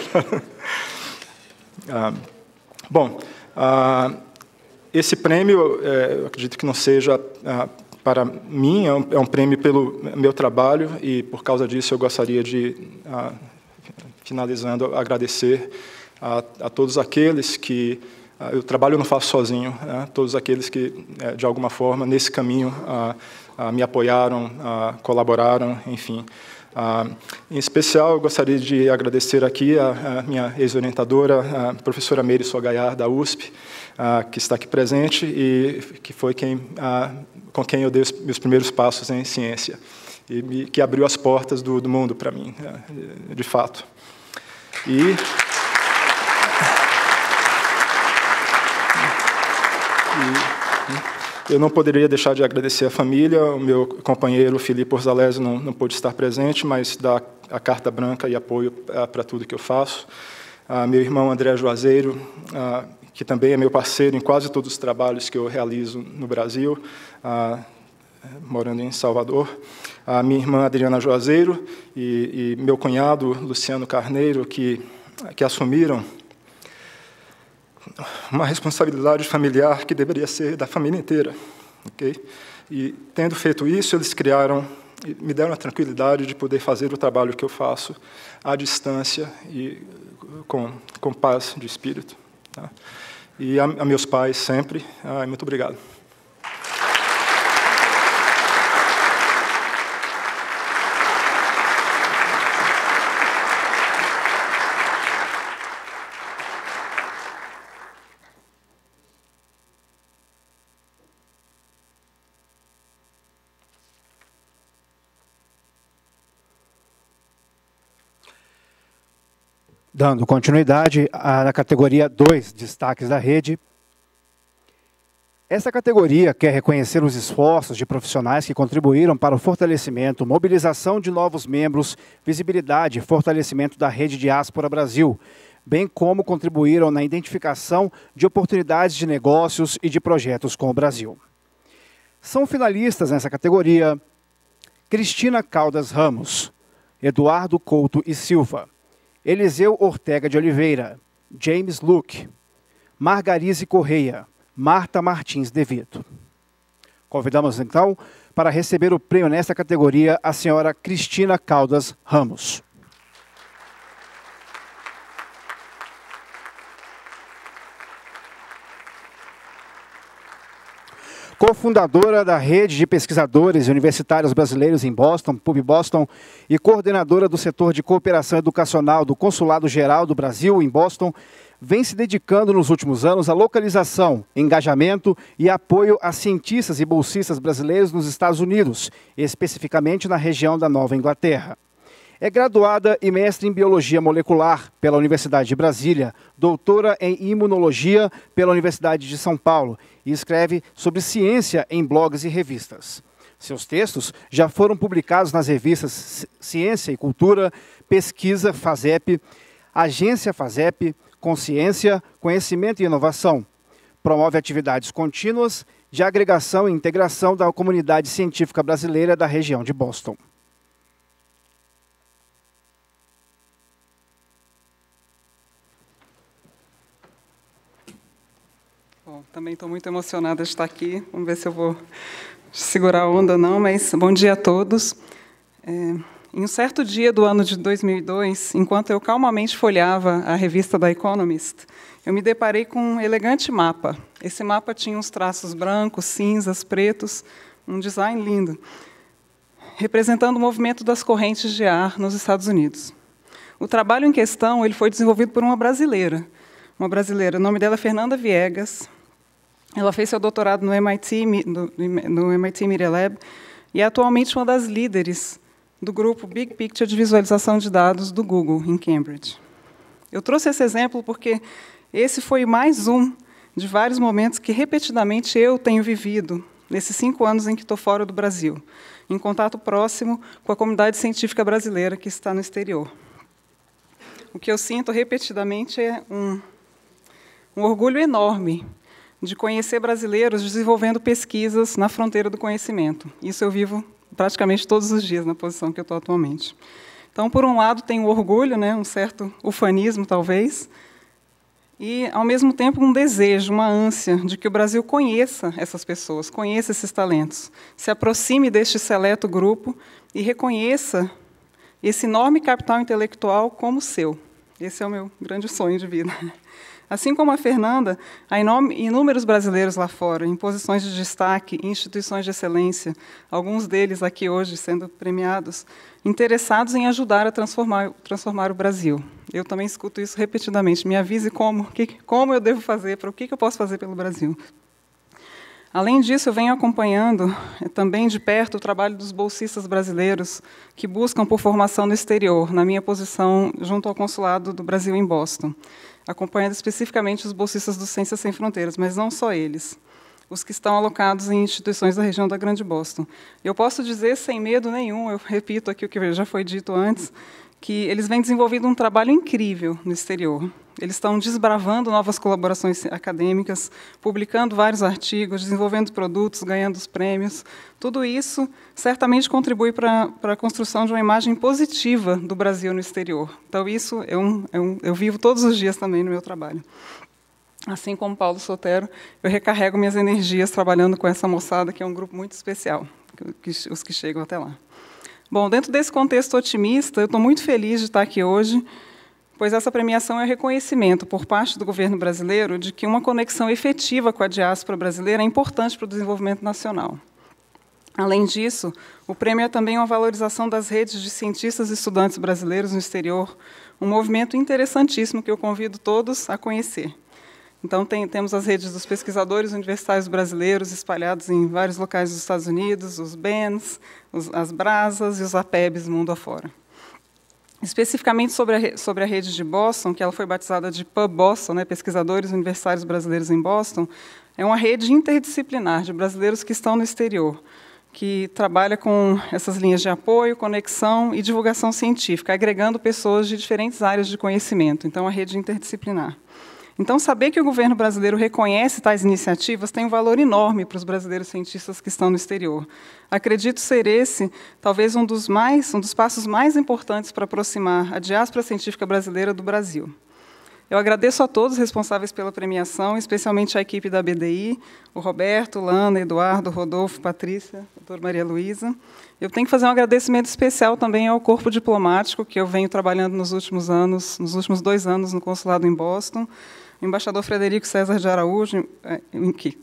Bom, esse prêmio, eu acredito que não seja para mim, é um prêmio pelo meu trabalho, e por causa disso eu gostaria de, finalizando, agradecer a todos aqueles que... O trabalho eu não faço sozinho, né? Todos aqueles que, de alguma forma, nesse caminho, me apoiaram, colaboraram, enfim. Em especial, eu gostaria de agradecer aqui a minha ex-orientadora, a professora Meire Sogayar, da USP, que está aqui presente e que foi com quem eu dei os meus primeiros passos em ciência, e que abriu as portas do mundo para mim, de fato. E eu não poderia deixar de agradecer a família. O meu companheiro, Filipe Orzalesi, não pôde estar presente, mas dá a carta branca e apoio para tudo que eu faço. Meu irmão, André Juazeiro, que também é meu parceiro em quase todos os trabalhos que eu realizo no Brasil, morando em Salvador. Minha irmã, Adriana Juazeiro, e meu cunhado, Luciano Carneiro, que assumiram uma responsabilidade familiar que deveria ser da família inteira, ok? E, tendo feito isso, eles me deram a tranquilidade de poder fazer o trabalho que eu faço à distância e com paz de espírito. Tá? E a meus pais, sempre, muito obrigado. Dando continuidade na categoria 2, destaques da rede. Essa categoria quer reconhecer os esforços de profissionais que contribuíram para o fortalecimento, mobilização de novos membros, visibilidade e fortalecimento da Rede Diáspora Brasil, bem como contribuíram na identificação de oportunidades de negócios e de projetos com o Brasil. São finalistas nessa categoria Cristina Caldas Ramos, Eduardo Couto e Silva, Eliseu Ortega de Oliveira, James Luke, Margarize Correia, Marta Martins de Vito. Convidamos, então, para receber o prêmio nesta categoria a senhora Cristina Caldas Ramos. Cofundadora da Rede de Pesquisadores Universitários Brasileiros em Boston, PUB Boston, e coordenadora do setor de cooperação educacional do Consulado Geral do Brasil em Boston, vem se dedicando nos últimos anos à localização, engajamento e apoio a cientistas e bolsistas brasileiros nos Estados Unidos, especificamente na região da Nova Inglaterra. É graduada e mestre em Biologia Molecular pela Universidade de Brasília, doutora em Imunologia pela Universidade de São Paulo e escreve sobre ciência em blogs e revistas. Seus textos já foram publicados nas revistas Ciência e Cultura, Pesquisa FASEP, Agência FASEP, Consciência, Conhecimento e Inovação. Promove atividades contínuas de agregação e integração da comunidade científica brasileira da região de Boston. Também estou muito emocionada de estar aqui. Vamos ver se eu vou segurar a onda ou não, mas bom dia a todos. Em um certo dia do ano de 2002, enquanto eu calmamente folheava a revista The Economist, eu me deparei com um elegante mapa. Esse mapa tinha uns traços brancos, cinzas, pretos, um design lindo, representando o movimento das correntes de ar nos Estados Unidos. O trabalho em questão ele foi desenvolvido por uma brasileira. O nome dela é Fernanda Viegas. Ela fez seu doutorado no MIT Media Lab e é atualmente uma das líderes do grupo Big Picture de visualização de dados do Google, em Cambridge. Eu trouxe esse exemplo porque esse foi mais um de vários momentos que, repetidamente, eu tenho vivido nesses 5 anos em que estou fora do Brasil, em contato próximo com a comunidade científica brasileira que está no exterior. O que eu sinto repetidamente é um orgulho enorme de conhecer brasileiros desenvolvendo pesquisas na fronteira do conhecimento. Isso eu vivo praticamente todos os dias na posição que eu estou atualmente. Então, por um lado, tem o orgulho, né, um certo ufanismo, talvez, e, ao mesmo tempo, um desejo, uma ânsia de que o Brasil conheça essas pessoas, conheça esses talentos, se aproxime deste seleto grupo e reconheça esse enorme capital intelectual como seu. Esse é o meu grande sonho de vida. Assim como a Fernanda, há inúmeros brasileiros lá fora, em posições de destaque, em instituições de excelência, alguns deles aqui hoje sendo premiados, interessados em ajudar a transformar o Brasil. Eu também escuto isso repetidamente. Me avise como eu devo fazer, para o que eu posso fazer pelo Brasil. Além disso, eu venho acompanhando também de perto o trabalho dos bolsistas brasileiros que buscam por formação no exterior, na minha posição junto ao Consulado do Brasil em Boston, acompanhando especificamente os bolsistas do Ciências Sem Fronteiras, mas não só eles, os que estão alocados em instituições da região da Grande Boston. Eu posso dizer, sem medo nenhum, eu repito aqui o que já foi dito antes, que eles vêm desenvolvendo um trabalho incrível no exterior. Eles estão desbravando novas colaborações acadêmicas, publicando vários artigos, desenvolvendo produtos, ganhando os prêmios. Tudo isso certamente contribui para a construção de uma imagem positiva do Brasil no exterior. Então, isso eu vivo todos os dias também no meu trabalho. Assim como Paulo Sotero, eu recarrego minhas energias trabalhando com essa moçada, que é um grupo muito especial, os que chegam até lá. Bom, dentro desse contexto otimista, eu estou muito feliz de estar aqui hoje, pois essa premiação é reconhecimento por parte do governo brasileiro de que uma conexão efetiva com a diáspora brasileira é importante para o desenvolvimento nacional. Além disso, o prêmio é também uma valorização das redes de cientistas e estudantes brasileiros no exterior, um movimento interessantíssimo que eu convido todos a conhecer. Então, temos as redes dos pesquisadores universitários brasileiros espalhados em vários locais dos Estados Unidos, os BENs, as BRASAs e os APEBs mundo afora. Especificamente sobre a rede de Boston, que ela foi batizada de PUB Boston, né, Pesquisadores Universitários Brasileiros em Boston, é uma rede interdisciplinar de brasileiros que estão no exterior, que trabalha com essas linhas de apoio, conexão e divulgação científica, agregando pessoas de diferentes áreas de conhecimento. Então, a rede interdisciplinar. Então, saber que o governo brasileiro reconhece tais iniciativas tem um valor enorme para os brasileiros cientistas que estão no exterior. Acredito ser esse, talvez, um dos passos mais importantes para aproximar a diáspora científica brasileira do Brasil. Eu agradeço a todos os responsáveis pela premiação, especialmente a equipe da BDI, o Roberto, Lana, Eduardo, Rodolfo, Patrícia, a doutora Maria Luísa. Eu tenho que fazer um agradecimento especial também ao corpo diplomático, que eu venho trabalhando nos últimos 2 anos no consulado em Boston, o embaixador Frederico César de Araújo, que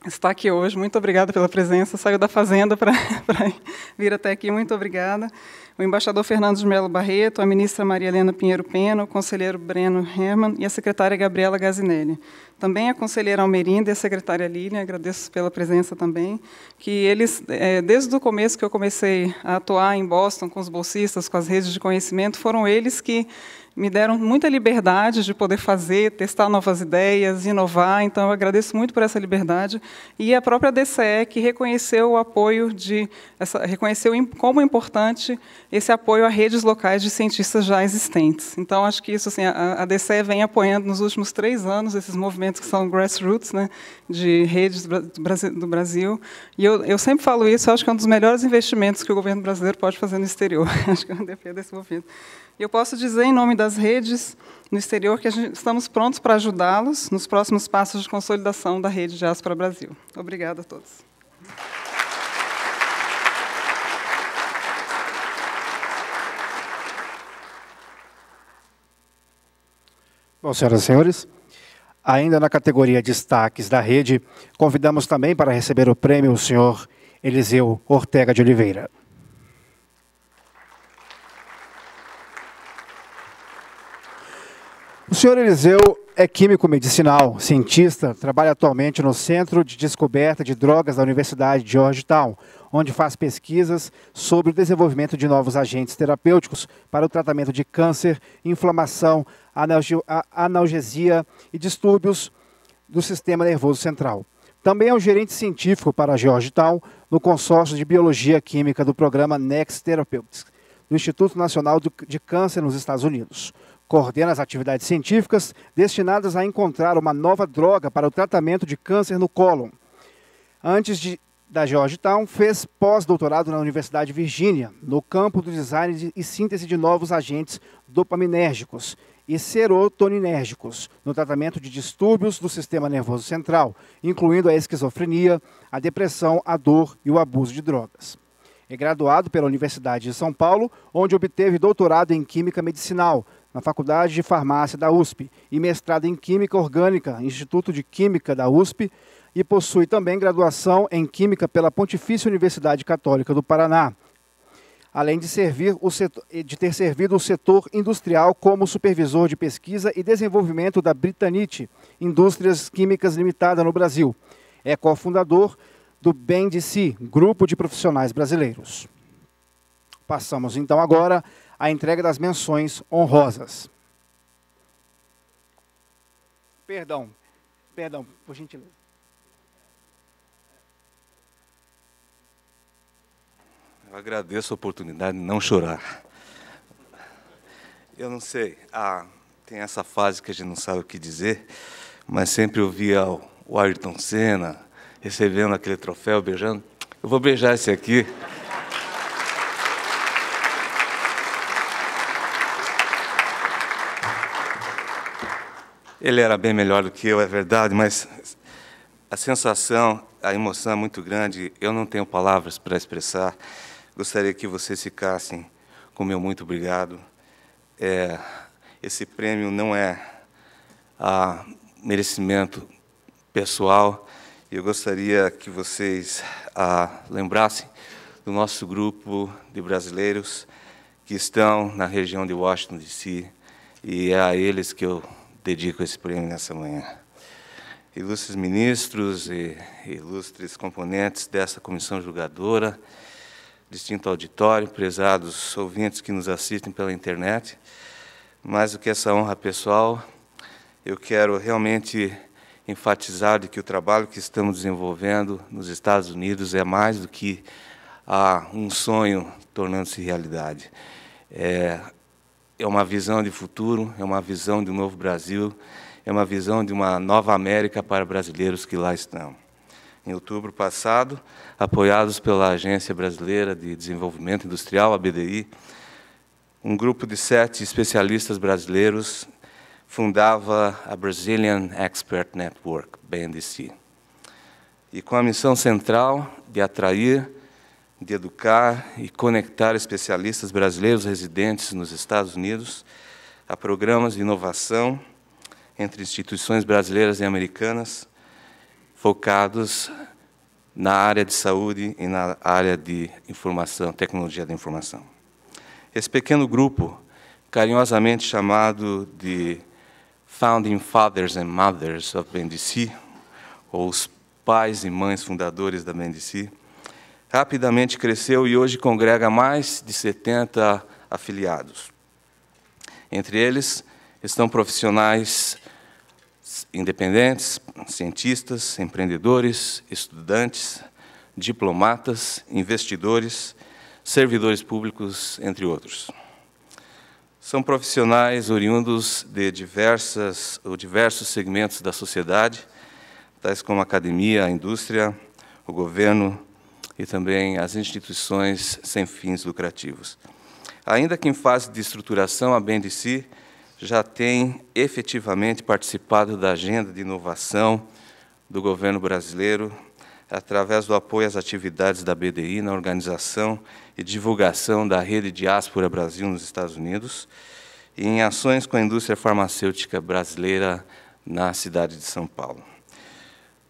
está aqui hoje. Muito obrigada pela presença. Saiu da fazenda para vir até aqui. Muito obrigada. O embaixador Fernando de Melo Barreto, a ministra Maria Helena Pinheiro Pena, o conselheiro Breno Herman e a secretária Gabriela Gazinelli. Também a conselheira Almerinda e a secretária Lilian, agradeço pela presença também, que eles, desde o começo que eu comecei a atuar em Boston com os bolsistas, com as redes de conhecimento, foram eles que me deram muita liberdade de poder fazer, testar novas ideias, inovar. Então, eu agradeço muito por essa liberdade. E a própria DCE, que reconheceu o apoio reconheceu como importante esse apoio a redes locais de cientistas já existentes. Então, acho que isso, assim, a DCE vem apoiando nos últimos 3 anos esses movimentos que são grassroots, né, de redes do Brasil. E eu sempre falo isso, eu acho que é um dos melhores investimentos que o governo brasileiro pode fazer no exterior. Acho que eu defendo desse movimento. E eu posso dizer, em nome das redes no exterior, que estamos prontos para ajudá-los nos próximos passos de consolidação da Rede Diáspora Brasil. Obrigada a todos. Bom, senhoras e senhores, ainda na categoria Destaques da Rede, convidamos também para receber o prêmio o senhor Eliseu Ortega de Oliveira. O senhor Eliseu é químico medicinal, cientista, trabalha atualmente no Centro de Descoberta de Drogas da Universidade de Georgetown, onde faz pesquisas sobre o desenvolvimento de novos agentes terapêuticos para o tratamento de câncer, inflamação, analgesia e distúrbios do sistema nervoso central. Também é o gerente científico para a Georgetown no consórcio de Biologia Química do programa Next Therapeutics, do Instituto Nacional de Câncer nos Estados Unidos. Coordena as atividades científicas destinadas a encontrar uma nova droga para o tratamento de câncer no cólon. Antes da Georgetown, fez pós-doutorado na Universidade de Virgínia, no campo do design e síntese de novos agentes dopaminérgicos e serotoninérgicos, no tratamento de distúrbios do sistema nervoso central, incluindo a esquizofrenia, a depressão, a dor e o abuso de drogas. É graduado pela Universidade de São Paulo, onde obteve doutorado em Química Medicinal, na Faculdade de Farmácia da USP, e mestrado em Química Orgânica, Instituto de Química da USP, e possui também graduação em Química pela Pontifícia Universidade Católica do Paraná, além de ter servido o setor industrial como supervisor de pesquisa e desenvolvimento da Britanite Indústrias Químicas Limitada no Brasil. É cofundador do BNDC, Grupo de Profissionais Brasileiros. Passamos então agora à entrega das menções honrosas. Perdão, por gentileza. Eu agradeço a oportunidade de não chorar. Eu não sei, tem essa fase que a gente não sabe o que dizer, mas sempre eu via o Ayrton Senna recebendo aquele troféu, beijando. Eu vou beijar esse aqui. Ele era bem melhor do que eu, é verdade, mas a sensação, a emoção é muito grande. Eu não tenho palavras para expressar. Gostaria que vocês ficassem com o meu muito obrigado. Esse prêmio não é merecimento pessoal. Eu gostaria que vocês lembrassem do nosso grupo de brasileiros que estão na região de Washington, D.C., e é a eles que eu dedico esse prêmio nessa manhã. Ilustres ministros e ilustres componentes dessa comissão julgadora, distinto auditório, prezados ouvintes que nos assistem pela internet, mais do que essa honra pessoal, eu quero realmente enfatizar de que o trabalho que estamos desenvolvendo nos Estados Unidos é mais do que um sonho tornando-se realidade. É uma visão de futuro, é uma visão de um novo Brasil, é uma visão de uma nova América para brasileiros que lá estão. Em outubro passado, apoiados pela Agência Brasileira de Desenvolvimento Industrial, a BDI, um grupo de 7 especialistas brasileiros fundava a Brazilian Expert Network, BNDC, e com a missão central de atrair, de educar e conectar especialistas brasileiros residentes nos Estados Unidos a programas de inovação entre instituições brasileiras e americanas focados na área de saúde e na área de informação, tecnologia da informação. Esse pequeno grupo, carinhosamente chamado de Founding Fathers and Mothers of BNDC, ou os pais e mães fundadores da BNDC, rapidamente cresceu e hoje congrega mais de 70 afiliados. Entre eles estão profissionais independentes, cientistas, empreendedores, estudantes, diplomatas, investidores, servidores públicos, entre outros. São profissionais oriundos de diversos segmentos da sociedade, tais como a academia, a indústria, o governo e também as instituições sem fins lucrativos. Ainda que em fase de estruturação, a BNDC já tem efetivamente participado da agenda de inovação do governo brasileiro, através do apoio às atividades da BDI na organização e divulgação da Rede Diáspora Brasil nos Estados Unidos, e em ações com a indústria farmacêutica brasileira na cidade de São Paulo.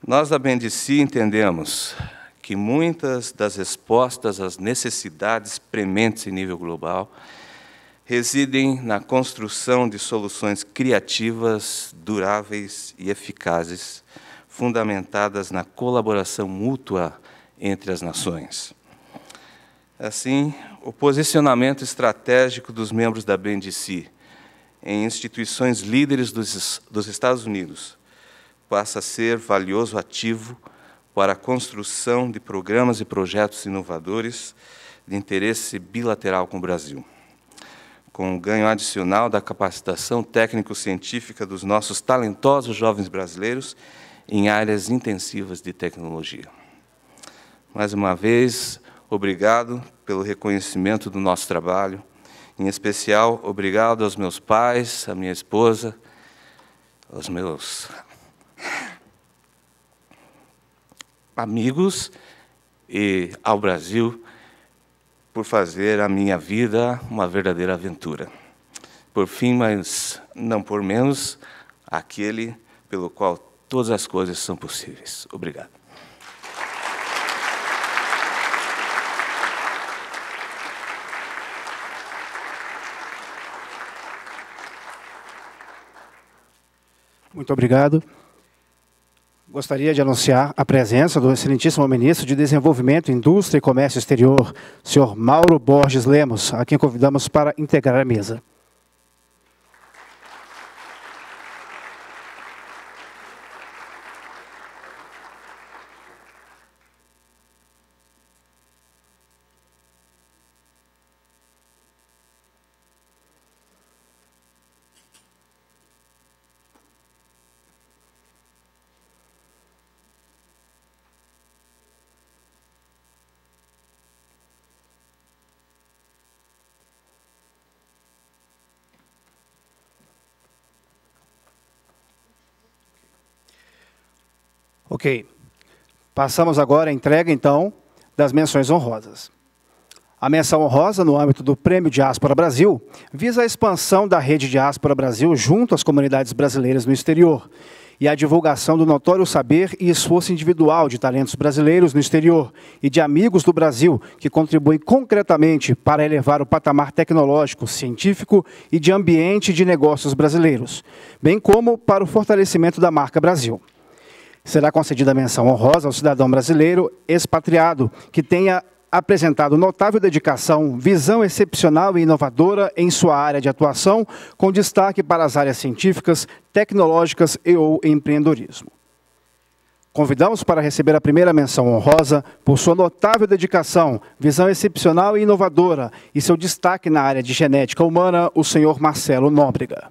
Nós, da BNDES, entendemos que muitas das respostas às necessidades prementes em nível global residem na construção de soluções criativas, duráveis e eficazes, fundamentadas na colaboração mútua entre as nações. Assim, o posicionamento estratégico dos membros da BNDES em instituições líderes dos Estados Unidos passa a ser valioso ativo para a construção de programas e projetos inovadores de interesse bilateral com o Brasil, com o ganho adicional da capacitação técnico-científica dos nossos talentosos jovens brasileiros em áreas intensivas de tecnologia. Mais uma vez, obrigado pelo reconhecimento do nosso trabalho. Em especial, obrigado aos meus pais, à minha esposa, aos meus amigos e ao Brasil por fazer a minha vida uma verdadeira aventura. Por fim, mas não por menos, aquele pelo qual todas as coisas são possíveis. Obrigado. Muito obrigado. Gostaria de anunciar a presença do excelentíssimo ministro de Desenvolvimento, Indústria e Comércio Exterior, senhor Mauro Borges Lemos, a quem convidamos para integrar a mesa. Ok. Passamos agora à entrega, então, das menções honrosas. A menção honrosa, no âmbito do Prêmio Diáspora Brasil, visa a expansão da rede Diáspora Brasil junto às comunidades brasileiras no exterior e a divulgação do notório saber e esforço individual de talentos brasileiros no exterior e de amigos do Brasil que contribuem concretamente para elevar o patamar tecnológico, científico e de ambiente de negócios brasileiros, bem como para o fortalecimento da marca Brasil. Será concedida a menção honrosa ao cidadão brasileiro expatriado que tenha apresentado notável dedicação, visão excepcional e inovadora em sua área de atuação, com destaque para as áreas científicas, tecnológicas e ou empreendedorismo. Convidamos para receber a primeira menção honrosa por sua notável dedicação, visão excepcional e inovadora e seu destaque na área de genética humana, o senhor Marcelo Nóbrega.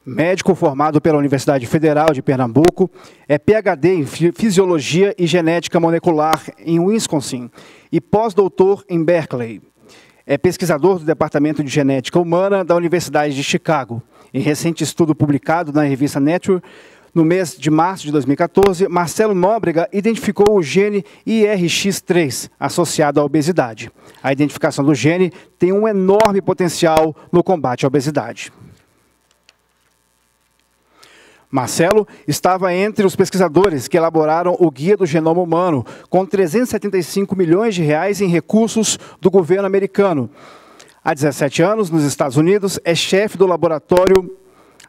Médico formado pela Universidade Federal de Pernambuco, é PhD em Fisiologia e Genética Molecular em Wisconsin e pós-doutor em Berkeley. É pesquisador do Departamento de Genética Humana da Universidade de Chicago. Em recente estudo publicado na revista Nature, no mês de março de 2014, Marcelo Nóbrega identificou o gene IRX3, associado à obesidade. A identificação do gene tem um enorme potencial no combate à obesidade. Marcelo estava entre os pesquisadores que elaboraram o Guia do Genoma Humano, com 375 milhões de reais em recursos do governo americano. Há 17 anos, nos Estados Unidos, é chefe do laboratório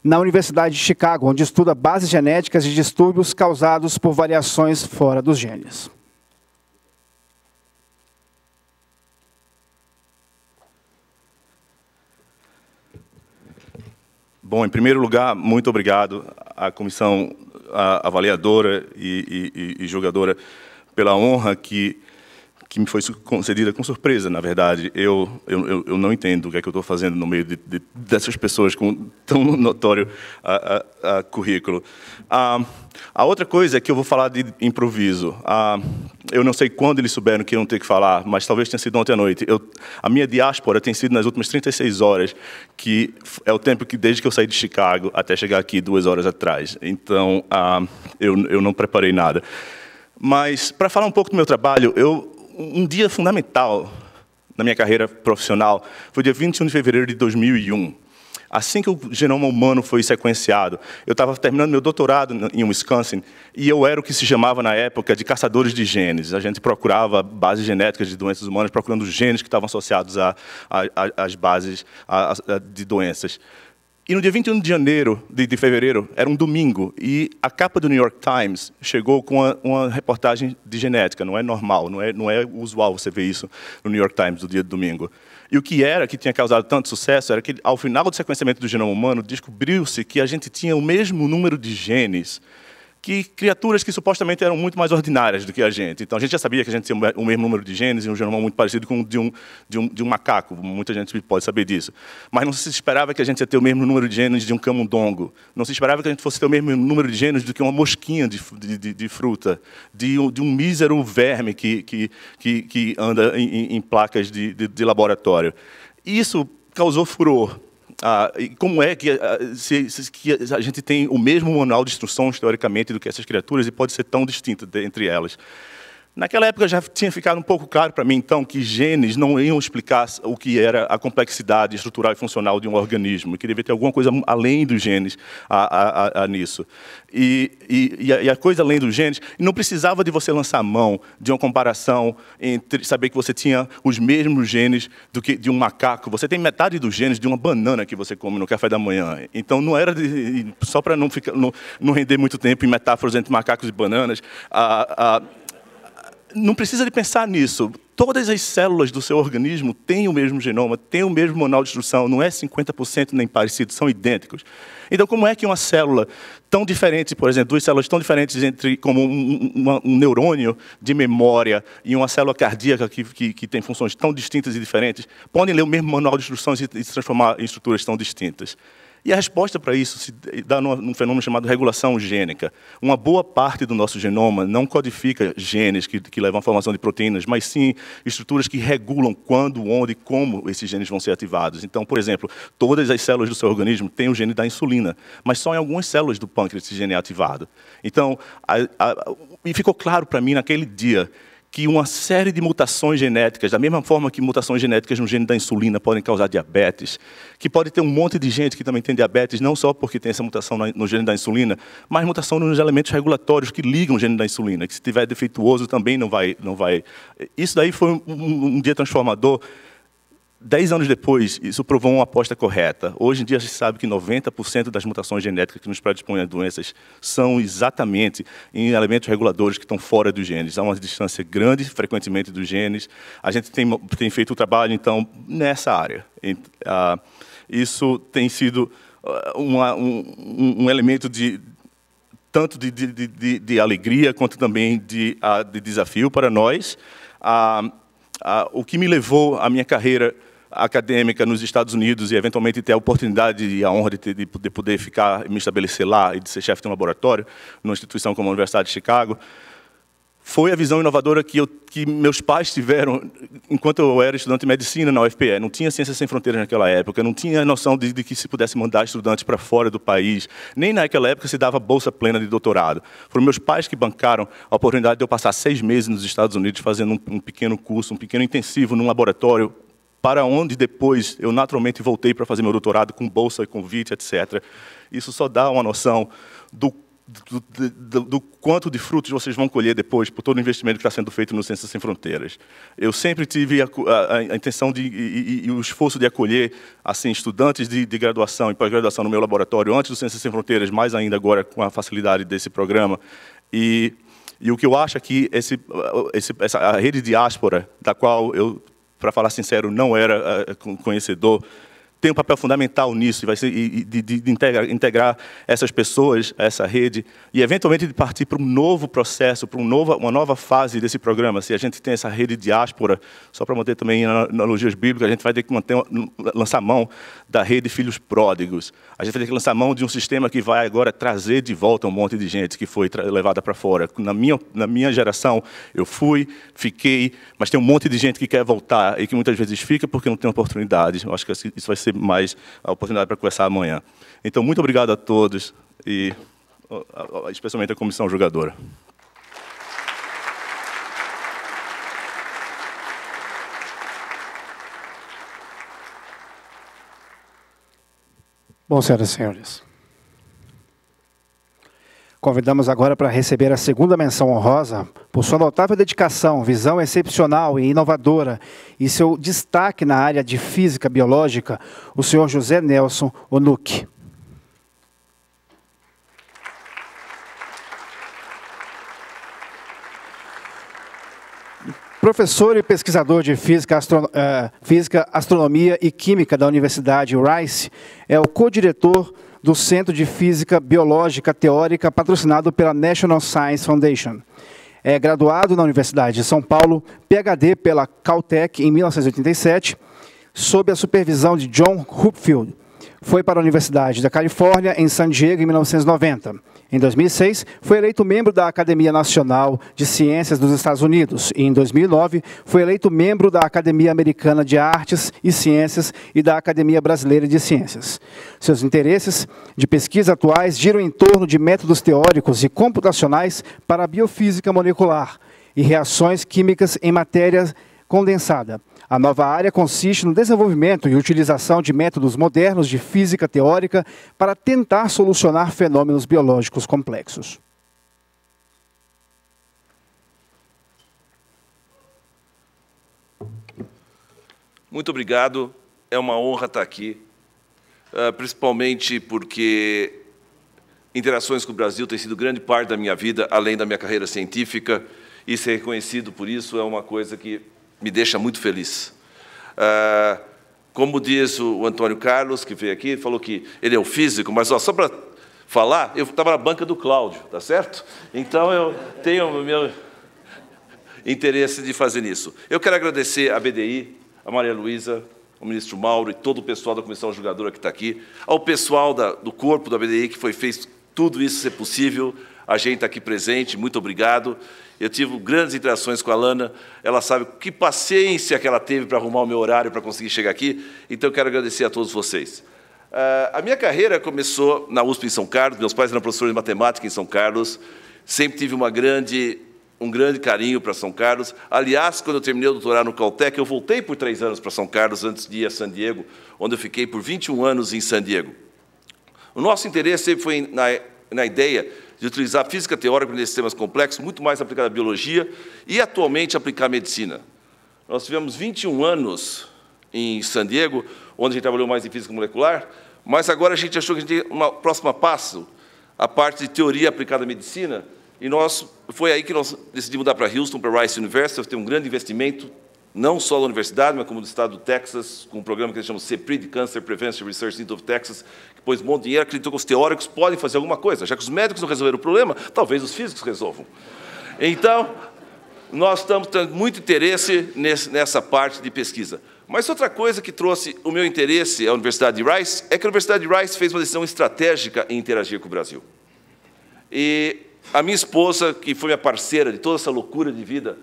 na Universidade de Chicago, onde estuda bases genéticas de distúrbios causados por variações fora dos genes. Bom, em primeiro lugar, muito obrigado à comissão avaliadora e julgadora pela honra que me foi concedida com surpresa, na verdade. Eu não entendo o que é que eu estou fazendo no meio dessas pessoas com tão notório currículo. A outra coisa é que eu vou falar de improviso. Eu não sei quando eles souberam que iam ter que falar, mas talvez tenha sido ontem à noite. A minha diáspora tem sido nas últimas 36 horas, que é o tempo que desde que eu saí de Chicago até chegar aqui 2 horas atrás. Então, eu não preparei nada. Mas, para falar um pouco do meu trabalho, um dia fundamental na minha carreira profissional foi dia 21 de fevereiro de 2001. Assim que o genoma humano foi sequenciado, eu estava terminando meu doutorado em Wisconsin e eu era o que se chamava na época de caçadores de genes. A gente procurava bases genéticas de doenças humanas, procurando os genes que estavam associados às bases de doenças. E no dia 21 de fevereiro, era um domingo, e a capa do New York Times chegou com uma reportagem de genética. Não é normal, não é usual você ver isso no New York Times no dia de domingo. E o que tinha causado tanto sucesso, era que, ao final do sequenciamento do genoma humano, descobriu-se que a gente tinha o mesmo número de genes que criaturas que supostamente eram muito mais ordinárias do que a gente. Então, a gente já sabia que a gente tinha o mesmo número de genes e um genoma muito parecido com o de um macaco. Muita gente pode saber disso. Mas não se esperava que a gente ia ter o mesmo número de genes de um camundongo. Não se esperava que a gente fosse ter o mesmo número de genes do que uma mosquinha de fruta, de um mísero verme que anda em placas de laboratório. E isso causou furor. E como é que a gente tem o mesmo manual de instruções, teoricamente, do que essas criaturas e pode ser tão distinto entre elas? Naquela época já tinha ficado um pouco claro para mim, então, que genes não iam explicar o que era a complexidade estrutural e funcional de um organismo, que devia ter alguma coisa além dos genes nisso. E a coisa além dos genes, não precisava de você lançar mão de uma comparação entre saber que você tinha os mesmos genes do que de um macaco. Você tem metade dos genes de uma banana que você come no café da manhã. Então, não era só para não render muito tempo em metáforas entre macacos e bananas. Não precisa de pensar nisso. Todas as células do seu organismo têm o mesmo genoma, têm o mesmo manual de instrução, não é 50% nem parecido, são idênticos. Então, como é que uma célula tão diferente, por exemplo, duas células tão diferentes como um neurônio de memória e uma célula cardíaca que tem funções tão distintas e diferentes, podem ler o mesmo manual de instruções e se transformar em estruturas tão distintas? E a resposta para isso se dá num fenômeno chamado regulação gênica. Uma boa parte do nosso genoma não codifica genes que levam à formação de proteínas, mas sim estruturas que regulam quando, onde e como esses genes vão ser ativados. Então, por exemplo, todas as células do seu organismo têm o gene da insulina, mas só em algumas células do pâncreas esse gene é ativado. Então, e ficou claro para mim naquele dia que uma série de mutações genéticas, da mesma forma que mutações genéticas no gene da insulina podem causar diabetes, que pode ter um monte de gente que também tem diabetes, não só porque tem essa mutação no gene da insulina, mas mutação nos elementos regulatórios que ligam o gene da insulina, que se tiver defeituoso também não vai. Isso daí foi um dia transformador. 10 anos depois, isso provou uma aposta correta. Hoje em dia, a gente sabe que 90% das mutações genéticas que nos predispõem a doenças são exatamente em elementos reguladores que estão fora dos genes. Há uma distância grande, frequentemente, dos genes. A gente tem feito o trabalho, então, nessa área. Isso tem sido um elemento tanto de alegria, quanto também de desafio para nós. O que me levou à minha carreira acadêmica nos Estados Unidos e, eventualmente, ter a oportunidade e a honra de poder me estabelecer lá e de ser chefe de um laboratório numa instituição como a Universidade de Chicago, foi a visão inovadora que meus pais tiveram enquanto eu era estudante de medicina na UFPE. Não tinha Ciências Sem Fronteiras naquela época, não tinha noção de que se pudesse mandar estudantes para fora do país. Nem naquela época se dava bolsa plena de doutorado. Foram meus pais que bancaram a oportunidade de eu passar 6 meses nos Estados Unidos fazendo um pequeno curso, um pequeno intensivo num laboratório, para onde depois eu naturalmente voltei para fazer meu doutorado com bolsa e convite, etc. Isso só dá uma noção do quanto de frutos vocês vão colher depois por todo o investimento que está sendo feito no Ciências Sem Fronteiras. Eu sempre tive a intenção e o esforço de acolher assim, estudantes de graduação e pós-graduação no meu laboratório antes do Ciências Sem Fronteiras, mais ainda agora com a facilidade desse programa. E o que eu acho é que a rede diáspora, da qual eu, para falar sincero, não era conhecedor, tem um papel fundamental nisso, e vai ser de integrar essas pessoas a essa rede e, eventualmente, de partir para um novo processo, para uma nova fase desse programa. Se a gente tem essa rede diáspora, só para manter também analogias bíblicas, a gente vai ter que lançar mão da rede Filhos Pródigos. A gente vai ter que lançar mão de um sistema que vai agora trazer de volta um monte de gente que foi levada para fora. Na minha geração, eu fiquei, mas tem um monte de gente que quer voltar e que muitas vezes fica porque não tem oportunidade. Eu acho que isso vai ser mais a oportunidade para conversar amanhã. Então, muito obrigado a todos, e especialmente a comissão julgadora. Bom, senhoras e senhores, convidamos agora para receber a segunda menção honrosa por sua notável dedicação, visão excepcional e inovadora e seu destaque na área de física biológica, o senhor José Nelson Onuck. Professor e pesquisador de física, astronomia e química da Universidade Rice, é o co-diretor do Centro de Física Biológica Teórica, patrocinado pela National Science Foundation. É graduado na Universidade de São Paulo, PhD pela Caltech em 1987, sob a supervisão de John Hupfield. Foi para a Universidade da Califórnia, em San Diego, em 1990. Em 2006, foi eleito membro da Academia Nacional de Ciências dos Estados Unidos e, em 2009, foi eleito membro da Academia Americana de Artes e Ciências e da Academia Brasileira de Ciências. Seus interesses de pesquisa atuais giram em torno de métodos teóricos e computacionais para a biofísica molecular e reações químicas em matéria condensada. A nova área consiste no desenvolvimento e utilização de métodos modernos de física teórica para tentar solucionar fenômenos biológicos complexos. Muito obrigado. É uma honra estar aqui, principalmente porque interações com o Brasil têm sido grande parte da minha vida, além da minha carreira científica, e ser reconhecido por isso é uma coisa que me deixa muito feliz. Como diz o Antônio Carlos, que veio aqui, ele falou que ele é o físico, mas só para falar, eu estava na banca do Cláudio, tá certo? Então, eu tenho o meu interesse de fazer isso. Eu quero agradecer à BDI, a Maria Luísa, o ministro Mauro e todo o pessoal da Comissão Julgadora que está aqui, ao pessoal do corpo da BDI, que fez tudo isso ser possível, a gente está aqui presente, muito obrigado. Eu tive grandes interações com a Lana, ela sabe que paciência que ela teve para arrumar o meu horário para conseguir chegar aqui, então eu quero agradecer a todos vocês. A minha carreira começou na USP em São Carlos, meus pais eram professores de matemática em São Carlos, sempre tive um grande carinho para São Carlos. Aliás, quando eu terminei o doutorado no Caltech, eu voltei por 3 anos para São Carlos, antes de ir a San Diego, onde eu fiquei por 21 anos em San Diego. O nosso interesse sempre foi na ideia de utilizar a física teórica nesses sistemas complexos, muito mais aplicada à biologia e, atualmente, aplicar à medicina. Nós tivemos 21 anos em San Diego, onde a gente trabalhou mais em física molecular, mas agora a gente achou que a gente tinha um próximo passo, a parte de teoria aplicada à medicina, e foi aí que nós decidimos mudar para Houston, para Rice University, ter um grande investimento, não só da universidade, mas como do estado do Texas, com um programa que eles chamam CPRI, Cancer Prevention Research Institute of Texas, que pôs um monte de dinheiro, acreditou que os teóricos podem fazer alguma coisa. Já que os médicos não resolveram o problema, talvez os físicos resolvam. Então, nós estamos tendo muito interesse nessa parte de pesquisa. Mas outra coisa que trouxe o meu interesse à Universidade de Rice é que a Universidade de Rice fez uma decisão estratégica em interagir com o Brasil. E a minha esposa, que foi minha parceira de toda essa loucura de vida,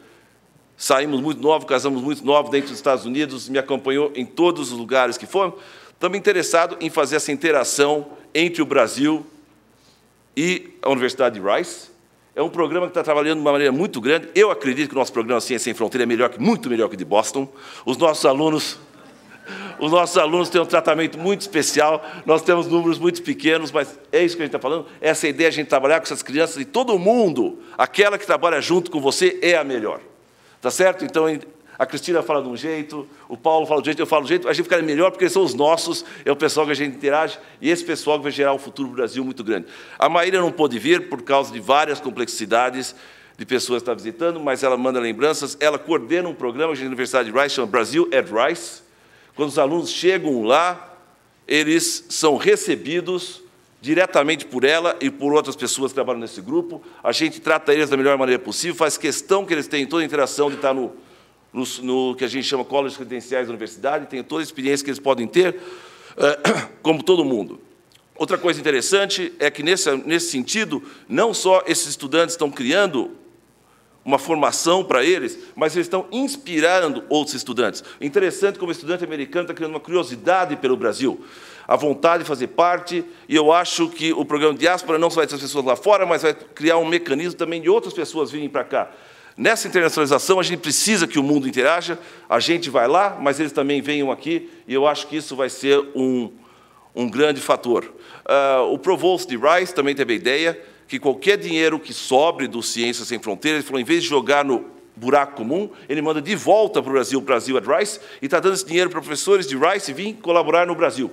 saímos muito novos, casamos muito novos dentro dos Estados Unidos, me acompanhou em todos os lugares que foram, também interessado em fazer essa interação entre o Brasil e a Universidade de Rice. É um programa que está trabalhando de uma maneira muito grande. Eu acredito que o nosso programa Ciência Sem Fronteira é muito melhor que o de Boston. Os nossos alunos têm um tratamento muito especial, nós temos números muito pequenos, mas é isso que a gente está falando, essa ideia de a gente trabalhar com essas crianças e todo mundo, aquela que trabalha junto com você é a melhor. Tá certo? Então, a Cristina fala de um jeito, o Paulo fala de um jeito, eu falo de um jeito, a gente fica melhor porque eles são os nossos, é o pessoal que a gente interage, e esse pessoal que vai gerar um futuro do Brasil muito grande. A Maíra não pôde vir por causa de várias complexidades de pessoas que estão visitando, mas ela manda lembranças, ela coordena um programa que a Universidade de Rice chama Brasil at Rice. Quando os alunos chegam lá, eles são recebidos diretamente por ela e por outras pessoas que trabalham nesse grupo. A gente trata eles da melhor maneira possível, faz questão que eles tenham toda a interação de estar no que a gente chama College Credenciais da Universidade, tenham toda a experiência que eles podem ter, como todo mundo. Outra coisa interessante é que, nesse sentido, não só esses estudantes estão criando uma formação para eles, mas eles estão inspirando outros estudantes. Interessante como o estudante americano está criando uma curiosidade pelo Brasil, a vontade de fazer parte, e eu acho que o programa Diáspora não só vai ter as pessoas lá fora, mas vai criar um mecanismo também de outras pessoas virem para cá. Nessa internacionalização, a gente precisa que o mundo interaja, a gente vai lá, mas eles também venham aqui, e eu acho que isso vai ser um grande fator. O Provost de Rice também teve a ideia que qualquer dinheiro que sobre do Ciências Sem Fronteiras, ele falou, em vez de jogar no buraco comum, ele manda de volta para o Brasil at Rice, e está dando esse dinheiro para professores de Rice vir colaborar no Brasil.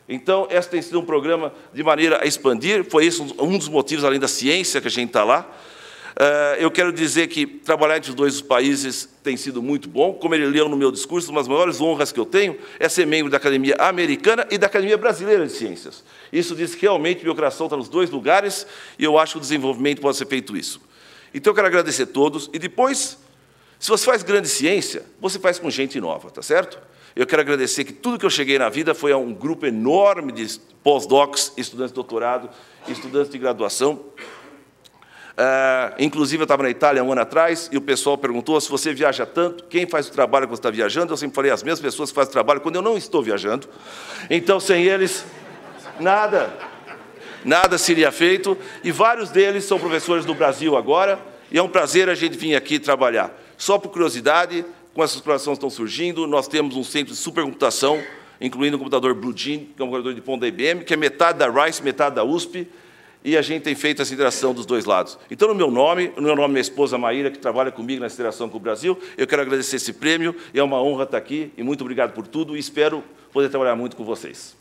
Então, esse tem sido um programa de maneira a expandir, foi esse um dos motivos, além da ciência, que a gente está lá. Eu quero dizer que trabalhar entre os dois países tem sido muito bom. Como ele leu no meu discurso, uma das maiores honras que eu tenho é ser membro da Academia Americana e da Academia Brasileira de Ciências. Isso diz que realmente meu coração está nos dois lugares e eu acho que o desenvolvimento pode ser feito isso. Então, eu quero agradecer a todos. E depois, se você faz grande ciência, você faz com gente nova, tá certo? Eu quero agradecer que tudo que eu cheguei na vida foi a um grupo enorme de pós-docs, estudantes de doutorado, estudantes de graduação. Inclusive, eu estava na Itália um ano atrás, e o pessoal perguntou se você viaja tanto, quem faz o trabalho quando você está viajando? Eu sempre falei, as mesmas pessoas que fazem o trabalho quando eu não estou viajando. Então, sem eles, nada seria feito, e vários deles são professores do Brasil agora, e é um prazer a gente vir aqui trabalhar. Só por curiosidade, com essas explorações que estão surgindo, nós temos um centro de supercomputação, incluindo o computador Blue Gene, que é um computador de ponta da IBM, que é metade da Rice, metade da USP, e a gente tem feito essa interação dos dois lados. Então, no meu nome da minha esposa Maíra, que trabalha comigo nessa interação com o Brasil, eu quero agradecer esse prêmio, e é uma honra estar aqui, e muito obrigado por tudo, e espero poder trabalhar muito com vocês.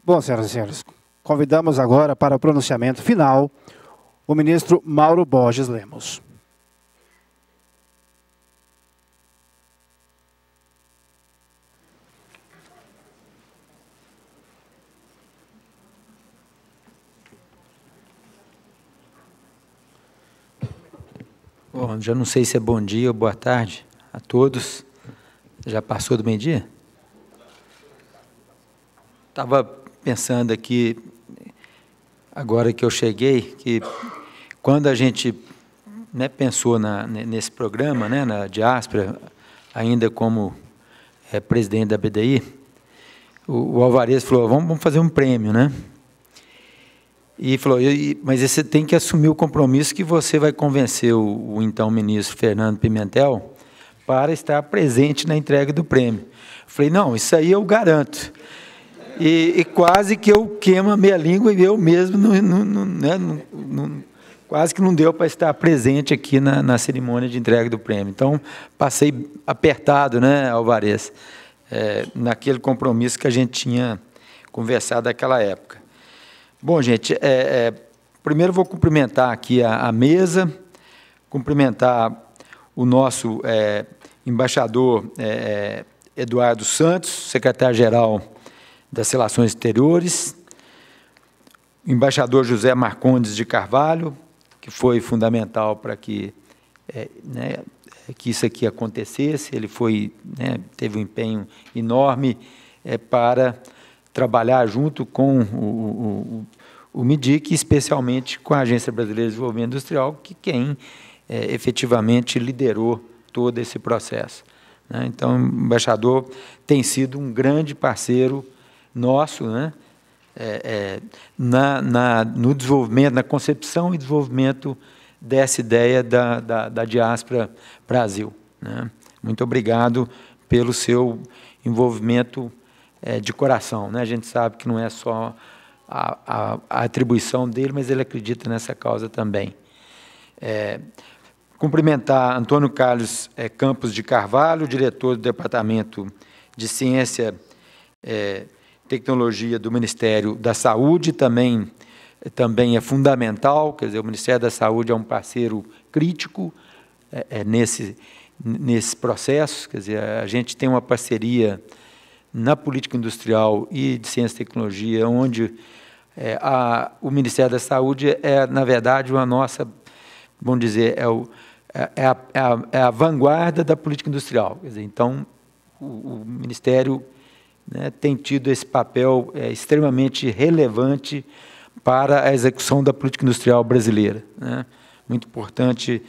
Bom, senhoras e senhores, convidamos agora para o pronunciamento final o ministro Mauro Borges Lemos. Bom, já não sei se é bom dia ou boa tarde a todos. Já passou do meio-dia? Estava pensando aqui, agora que eu cheguei, que quando a gente pensou nesse programa, na diáspora, ainda como presidente da BDI, o Alvarez falou, vamos fazer um prêmio, né? E falou, mas você tem que assumir o compromisso que você vai convencer o então ministro Fernando Pimentel para estar presente na entrega do prêmio. Falei, não, isso aí eu garanto. E quase que eu queimo a minha língua e eu mesmo quase que não deu para estar presente aqui na cerimônia de entrega do prêmio. Então, passei apertado, né, Alvarez, naquele compromisso que a gente tinha conversado naquela época. Bom, gente, primeiro vou cumprimentar aqui a mesa, cumprimentar o nosso embaixador Eduardo Santos, secretário-geral das Relações Exteriores, o embaixador José Marcondes de Carvalho, que foi fundamental para que isso aqui acontecesse. Ele teve um empenho enorme para trabalhar junto com o MIDIC, especialmente com a Agência Brasileira de Desenvolvimento Industrial, que quem efetivamente liderou todo esse processo. Então, o embaixador tem sido um grande parceiro nosso, no desenvolvimento, na concepção e desenvolvimento dessa ideia da diáspora Brasil. Muito obrigado pelo seu envolvimento de coração. A gente sabe que não é só a atribuição dele, mas ele acredita nessa causa também. Cumprimentar Antônio Carlos Campos de Carvalho, diretor do Departamento de Ciência e Tecnologia do Ministério da Saúde, também é fundamental, quer dizer, o Ministério da Saúde é um parceiro crítico nesse processo, quer dizer, a gente tem uma parceria na política industrial e de ciência e tecnologia, onde o Ministério da Saúde na verdade, a nossa, vamos dizer, é a vanguarda da política industrial. Quer dizer, então, o Ministério tem tido esse papel extremamente relevante para a execução da política industrial brasileira. Muito importante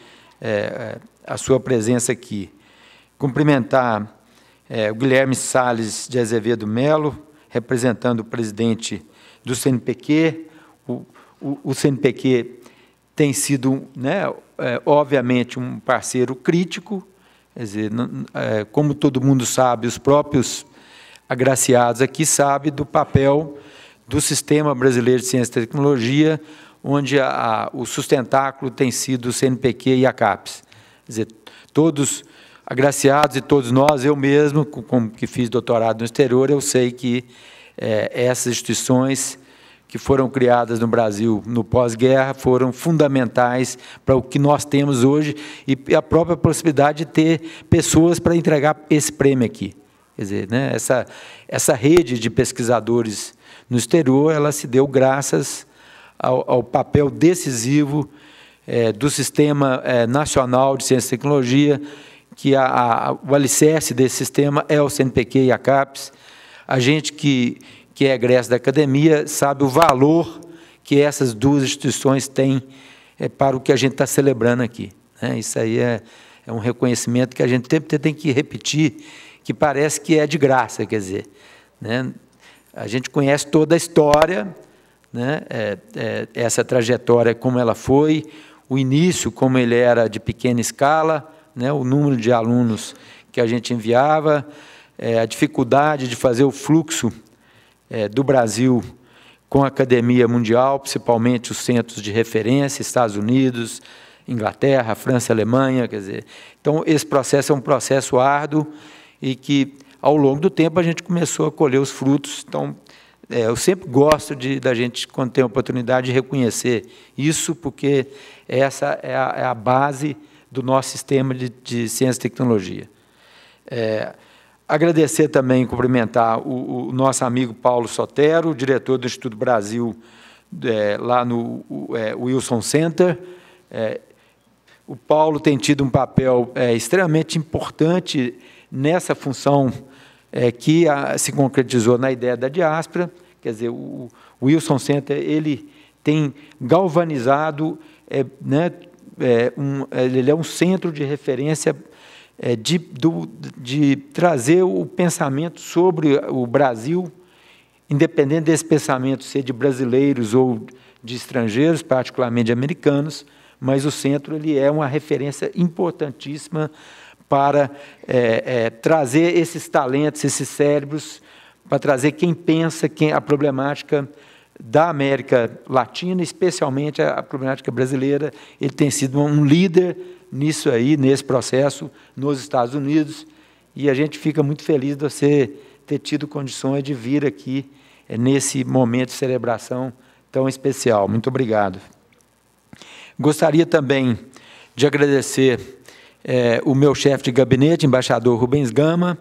a sua presença aqui. Cumprimentar o Guilherme Salles de Azevedo Melo, representando o presidente do CNPq. O CNPq tem sido, né, obviamente, um parceiro crítico, quer dizer, como todo mundo sabe, os próprios agraciados aqui sabem do papel do Sistema Brasileiro de Ciência e Tecnologia, onde o sustentáculo tem sido o CNPq e a CAPES. Quer dizer, todos agraciados e todos nós, eu mesmo, como que fiz doutorado no exterior, eu sei que essas instituições que foram criadas no Brasil no pós-guerra foram fundamentais para o que nós temos hoje e a própria possibilidade de ter pessoas para entregar esse prêmio aqui. Quer dizer, né, essa rede de pesquisadores no exterior, ela se deu graças ao papel decisivo do Sistema Nacional de Ciência e Tecnologia, que o alicerce desse sistema é o CNPq e a CAPES. A gente que é egresso da academia sabe o valor que essas duas instituições têm para o que a gente está celebrando aqui, né? Isso aí é um reconhecimento que a gente tem que repetir, que parece que é de graça, quer dizer, né? A gente conhece toda a história, né? Essa trajetória, como ela foi, o início, como ele era de pequena escala, né? O número de alunos que a gente enviava, a dificuldade de fazer o fluxo do Brasil com a academia mundial, principalmente os centros de referência, Estados Unidos, Inglaterra, França, Alemanha, quer dizer. Então, esse processo é um processo árduo e que, ao longo do tempo, a gente começou a colher os frutos. Então, eu sempre gosto da gente, quando tem a oportunidade, de reconhecer isso, porque essa é a base do nosso sistema de ciência e tecnologia. Agradecer também, cumprimentar o nosso amigo Paulo Sotero, diretor do Instituto Brasil, lá no Wilson Center. O Paulo tem tido um papel extremamente importante nessa função que se concretizou na ideia da diáspora. Quer dizer, o Wilson Center ele tem galvanizado, né, ele é um centro de referência de trazer o pensamento sobre o Brasil, independente desse pensamento ser de brasileiros ou de estrangeiros, particularmente de americanos, mas o centro ele é uma referência importantíssima para trazer esses talentos, esses cérebros, para trazer quem pensa, a problemática da América Latina, especialmente a problemática brasileira. Ele tem sido um líder nisso aí, nesse processo, nos Estados Unidos, e a gente fica muito feliz de você ter tido condições de vir aqui nesse momento de celebração tão especial. Muito obrigado. Gostaria também de agradecer o meu chefe de gabinete, embaixador Rubens Gama.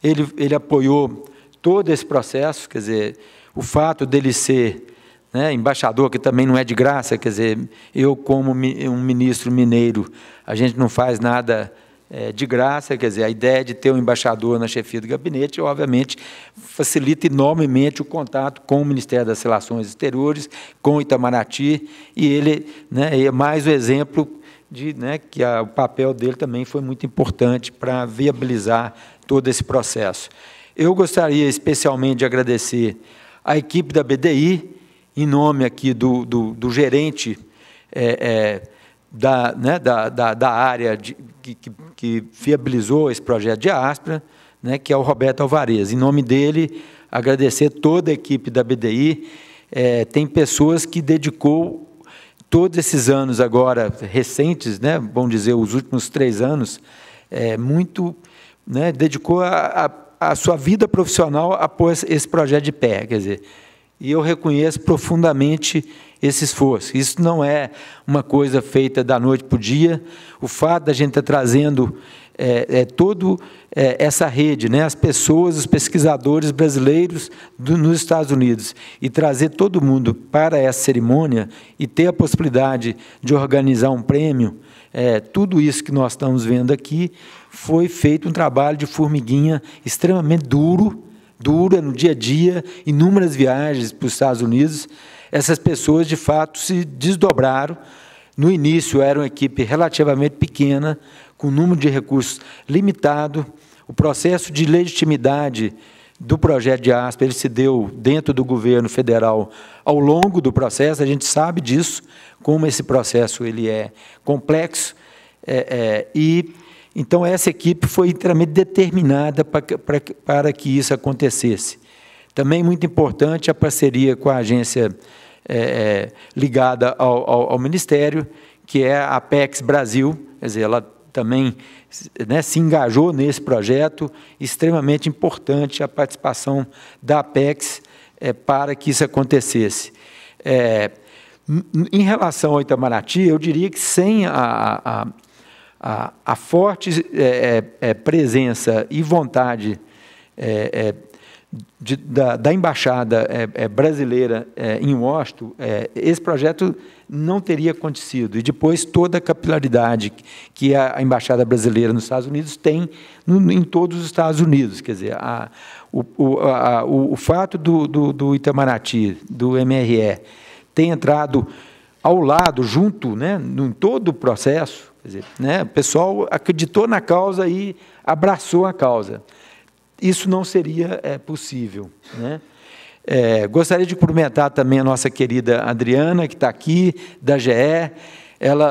Ele apoiou todo esse processo, quer dizer, o fato dele ser, né, embaixador, que também não é de graça, quer dizer, eu como um ministro mineiro, a gente não faz nada de graça, quer dizer, a ideia de ter um embaixador na chefia do gabinete, obviamente, facilita enormemente o contato com o Ministério das Relações Exteriores, com o Itamaraty, e ele, né, é mais um exemplo de, né, que o papel dele também foi muito importante para viabilizar todo esse processo. Eu gostaria especialmente de agradecer a equipe da BDI, em nome aqui do gerente da área que viabilizou esse projeto de diáspora, né, que é o Roberto Alvarez. Em nome dele, agradecer toda a equipe da BDI. Tem pessoas que dedicou todos esses anos agora recentes, né, vamos dizer, os últimos 3 anos, muito, né, dedicou a sua vida profissional após esse projeto de pé, quer dizer, e eu reconheço profundamente esse esforço. Isso não é uma coisa feita da noite para o dia. O fato da gente estar trazendo toda essa rede, né, as pessoas, os pesquisadores brasileiros nos Estados Unidos, e trazer todo mundo para essa cerimônia e ter a possibilidade de organizar um prêmio, tudo isso que nós estamos vendo aqui, foi feito um trabalho de formiguinha extremamente dura no dia a dia, inúmeras viagens para os Estados Unidos. Essas pessoas, de fato, se desdobraram. No início, era uma equipe relativamente pequena, com um número de recursos limitado. O processo de legitimidade do projeto de ASP, ele se deu dentro do governo federal ao longo do processo, a gente sabe disso, como esse processo ele é complexo, e então essa equipe foi inteiramente determinada para que isso acontecesse. Também muito importante a parceria com a agência ligada ao Ministério, que é a Apex Brasil, quer dizer, ela também, né, se engajou nesse projeto, extremamente importante a participação da Apex para que isso acontecesse. Em relação ao Itamaraty, eu diria que sem a forte presença e vontade da embaixada brasileira em Washington, esse projeto não teria acontecido. E depois toda a capilaridade que a embaixada brasileira nos Estados Unidos tem em todos os Estados Unidos. Quer dizer, o fato do Itamaraty, do MRE, ter entrado ao lado, junto, né, em todo o processo, quer dizer, né, o pessoal acreditou na causa e abraçou a causa. Isso não seria possível, né? Gostaria de cumprimentar também a nossa querida Adriana, que está aqui, da GE.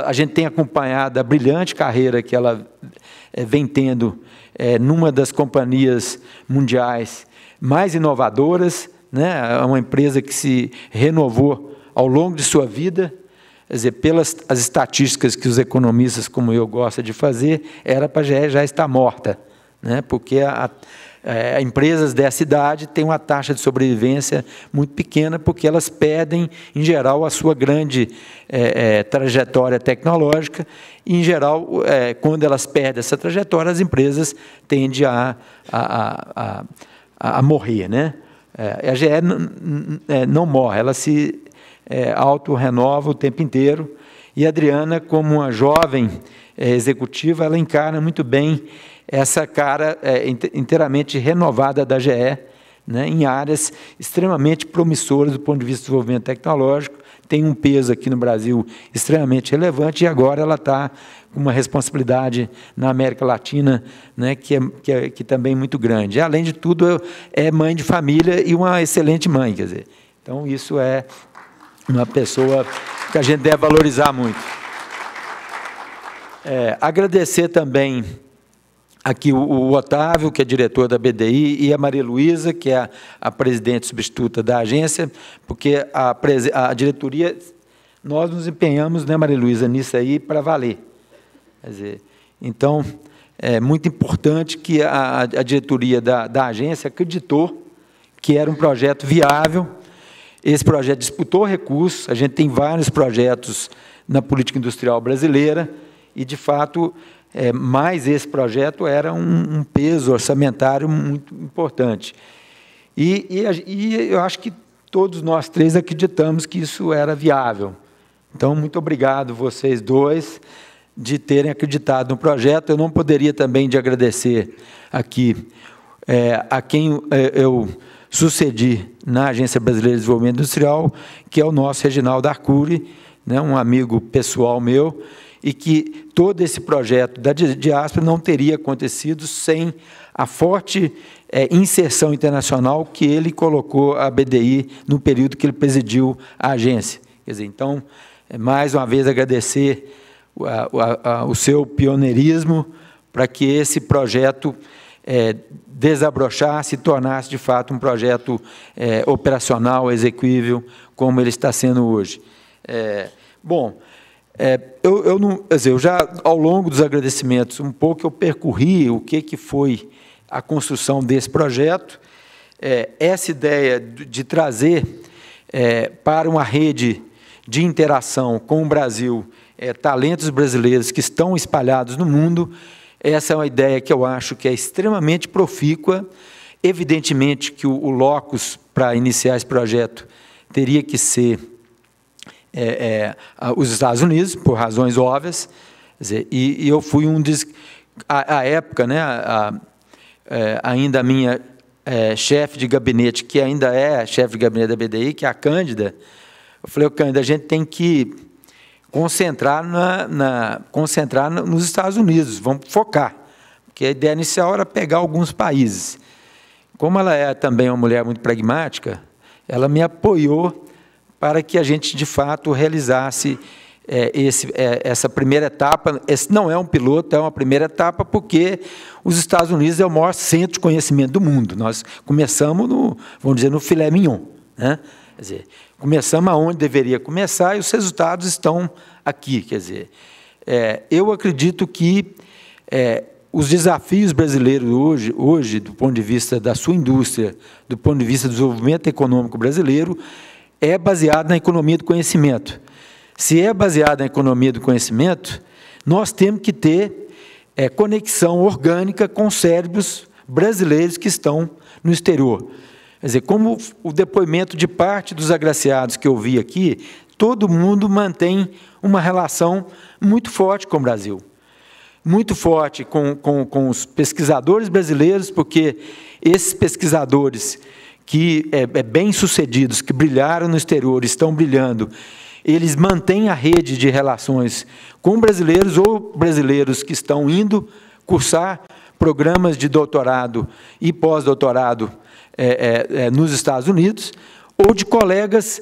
A gente tem acompanhado a brilhante carreira que ela vem tendo numa das companhias mundiais mais inovadoras, né? Uma empresa que se renovou ao longo de sua vida. Quer dizer, pelas as estatísticas que os economistas como eu gostam de fazer, era para a GE já estar morta, né? Porque empresas dessa idade têm uma taxa de sobrevivência muito pequena, porque elas perdem, em geral, a sua grande trajetória tecnológica, e, em geral, quando elas perdem essa trajetória, as empresas tendem a morrer, né? A GE não morre, ela se auto-renova o tempo inteiro, e a Adriana, como uma jovem executiva, ela encarna muito bem essa cara inteiramente renovada da GE, né, em áreas extremamente promissoras do ponto de vista do desenvolvimento tecnológico, tem um peso aqui no Brasil extremamente relevante, e agora ela está com uma responsabilidade na América Latina, né, que também é muito grande. Além de tudo, é mãe de família e uma excelente mãe, quer dizer. Então, isso é uma pessoa que a gente deve valorizar muito. Agradecer também aqui o Otávio, que é diretor da BDI, e a Maria Luísa, que é a presidente substituta da agência, porque a diretoria, nós nos empenhamos, né, Maria Luísa, nisso aí para valer. Quer dizer, então, é muito importante que a diretoria da agência acreditou que era um projeto viável. Esse projeto disputou recursos, a gente tem vários projetos na política industrial brasileira, e, de fato, mas esse projeto era um peso orçamentário muito importante. E eu acho que todos nós três acreditamos que isso era viável. Então, muito obrigado, vocês dois, de terem acreditado no projeto. Eu não poderia também de agradecer aqui a quem eu sucedi na Agência Brasileira de Desenvolvimento Industrial, que é o nosso Reginaldo Arcuri, né, um amigo pessoal meu, e que todo esse projeto da Diaspora não teria acontecido sem a forte inserção internacional que ele colocou a BDI no período que ele presidiu a agência. Quer dizer, então, mais uma vez agradecer o seu pioneirismo para que esse projeto desabrochasse e tornasse, de fato, um projeto operacional, execuível, como ele está sendo hoje. Bom, eu já, ao longo dos agradecimentos, um pouco eu percorri o que foi a construção desse projeto, essa ideia de trazer para uma rede de interação com o Brasil talentos brasileiros que estão espalhados no mundo. Essa é uma ideia que eu acho que é extremamente profícua. Evidentemente que o locus para iniciar esse projeto teria que ser os Estados Unidos, por razões óbvias, quer dizer, e eu fui um dos... À época, né, ainda a minha chefe de gabinete, que ainda é chefe de gabinete da BDI, que é a Cândida, eu falei, Cândida, a gente tem que concentrar nos Estados Unidos, vamos focar, porque a ideia inicial era pegar alguns países, como ela é também uma mulher muito pragmática, ela me apoiou para que a gente, de fato, realizasse essa primeira etapa. Esse não é um piloto, é uma primeira etapa, porque os Estados Unidos é o maior centro de conhecimento do mundo. Nós começamos, vamos dizer, no filé mignon, né? Quer dizer, começamos aonde deveria começar e os resultados estão aqui. Quer dizer, eu acredito que os desafios brasileiros hoje, do ponto de vista da sua indústria, do ponto de vista do desenvolvimento econômico brasileiro, é baseado na economia do conhecimento. Se é baseado na economia do conhecimento, nós temos que ter conexão orgânica com cérebros brasileiros que estão no exterior. Quer dizer, como o depoimento de parte dos agraciados que eu vi aqui, todo mundo mantém uma relação muito forte com o Brasil. Muito forte com os pesquisadores brasileiros, porque esses pesquisadores que bem-sucedidos, que brilharam no exterior, estão brilhando, eles mantêm a rede de relações com brasileiros ou brasileiros que estão indo cursar programas de doutorado e pós-doutorado nos Estados Unidos, ou de colegas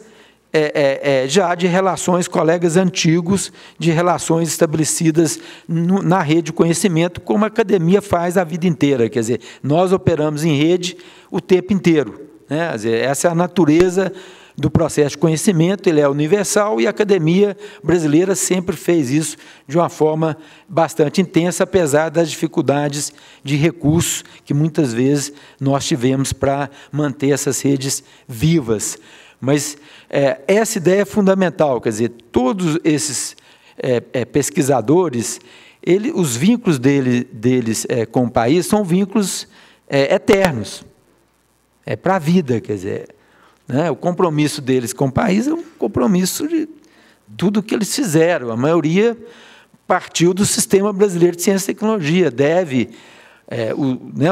já de relações, colegas antigos, de relações estabelecidas na rede de conhecimento, como a academia faz a vida inteira. Quer dizer, nós operamos em rede o tempo inteiro, né? Quer dizer, essa é a natureza do processo de conhecimento, ele é universal, e a academia brasileira sempre fez isso de uma forma bastante intensa, apesar das dificuldades de recursos que muitas vezes nós tivemos para manter essas redes vivas. Mas essa ideia é fundamental, quer dizer, todos esses pesquisadores, os vínculos deles com o país são vínculos eternos, para a vida, quer dizer, né? O compromisso deles com o país é um compromisso de tudo que eles fizeram. A maioria partiu do Sistema Brasileiro de Ciência e Tecnologia, deve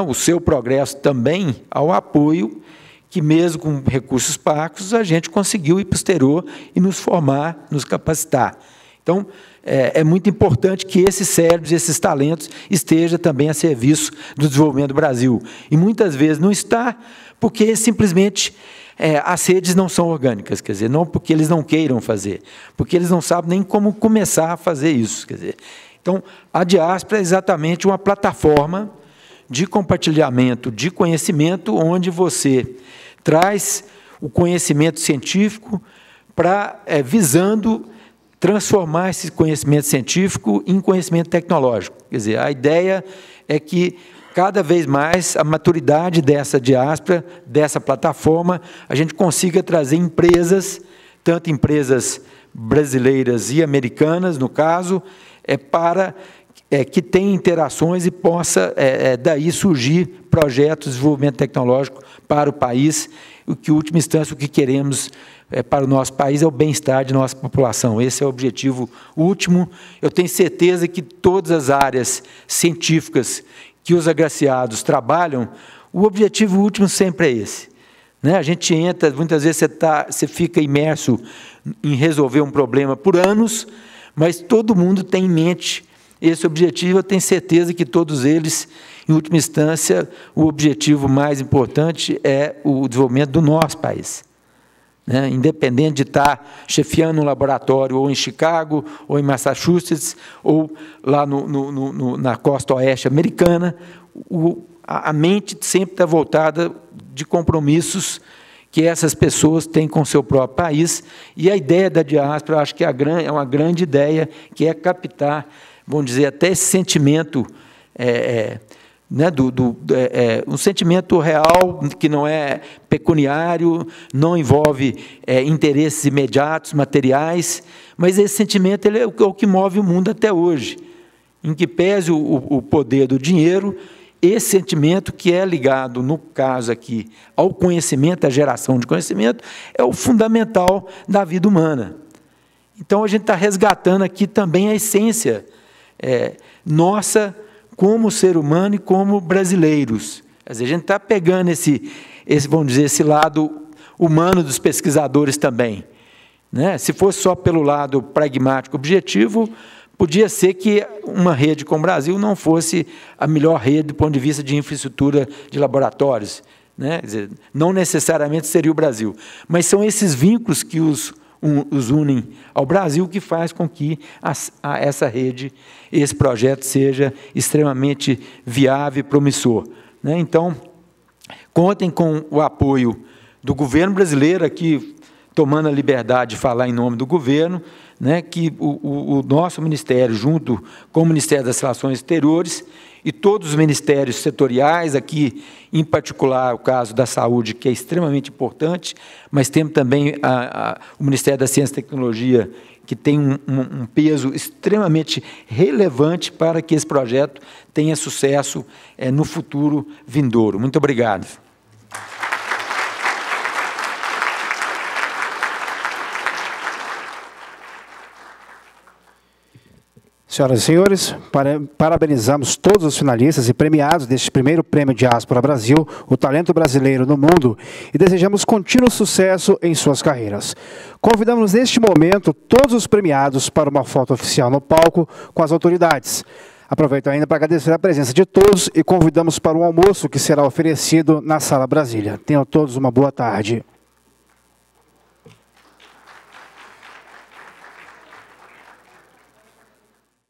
o seu progresso também ao apoio que, mesmo com recursos parcos, a gente conseguiu ir para o exterior e nos formar, nos capacitar. Então, é muito importante que esses cérebros, esses talentos, estejam também a serviço do desenvolvimento do Brasil. E, muitas vezes, não está porque, simplesmente, as redes não são orgânicas, quer dizer, não porque eles não queiram fazer, porque eles não sabem nem como começar a fazer isso. Quer dizer. Então, a Diaspora é exatamente uma plataforma de compartilhamento de conhecimento, onde você traz o conhecimento científico visando transformar esse conhecimento científico em conhecimento tecnológico. Quer dizer, a ideia é que, cada vez mais, a maturidade dessa diáspora, dessa plataforma, a gente consiga trazer empresas, tanto empresas brasileiras e americanas, no caso, para que tenham interações e possa, daí, surgir projetos de desenvolvimento tecnológico para o país, o que, em última instância, o que queremos para o nosso país é o bem-estar de nossa população. Esse é o objetivo último. Eu tenho certeza que todas as áreas científicas que os agraciados trabalham, o objetivo último sempre é esse. Né? A gente entra, muitas vezes você fica imerso em resolver um problema por anos, mas todo mundo tem em mente esse objetivo. Eu tenho certeza que todos eles, em última instância, o objetivo mais importante é o desenvolvimento do nosso país. Né? Independente de estar chefiando um laboratório ou em Chicago, ou em Massachusetts, ou lá na costa oeste americana, a mente sempre está voltada de compromissos que essas pessoas têm com o seu próprio país, e a ideia da diáspora, acho que é uma grande ideia, que é captar, vamos dizer, até esse sentimento, um sentimento real, que não é pecuniário, não envolve interesses imediatos, materiais, mas esse sentimento ele é o que move o mundo até hoje, em que pese o poder do dinheiro. Esse sentimento, que é ligado, no caso aqui, ao conhecimento, à geração de conhecimento, é o fundamental da vida humana. Então, a gente está resgatando aqui também a essência nossa como ser humano e como brasileiros. Quer dizer, a gente está pegando vamos dizer, esse lado humano dos pesquisadores também. Né? Se fosse só pelo lado pragmático objetivo, podia ser que uma rede com o Brasil não fosse a melhor rede do ponto de vista de infraestrutura de laboratórios. né? Quer dizer, não necessariamente seria o Brasil, mas são esses vínculos que os unem ao Brasil que faz com que essa rede, esse projeto seja extremamente viável e promissor, né? Então, contem com o apoio do governo brasileiro, aqui tomando a liberdade de falar em nome do governo, né, que o nosso Ministério, junto com o Ministério das Relações Exteriores e todos os ministérios setoriais, aqui, em particular, o caso da saúde, que é extremamente importante, mas temos também o Ministério da Ciência e Tecnologia, que tem um peso extremamente relevante para que esse projeto tenha sucesso no futuro vindouro. Muito obrigado. Senhoras e senhores, parabenizamos todos os finalistas e premiados deste primeiro Prêmio Diáspora Brasil, o talento brasileiro no mundo, e desejamos contínuo sucesso em suas carreiras. Convidamos neste momento todos os premiados para uma foto oficial no palco com as autoridades. Aproveito ainda para agradecer a presença de todos e convidamos para um almoço que será oferecido na Sala Brasília. Tenham todos uma boa tarde.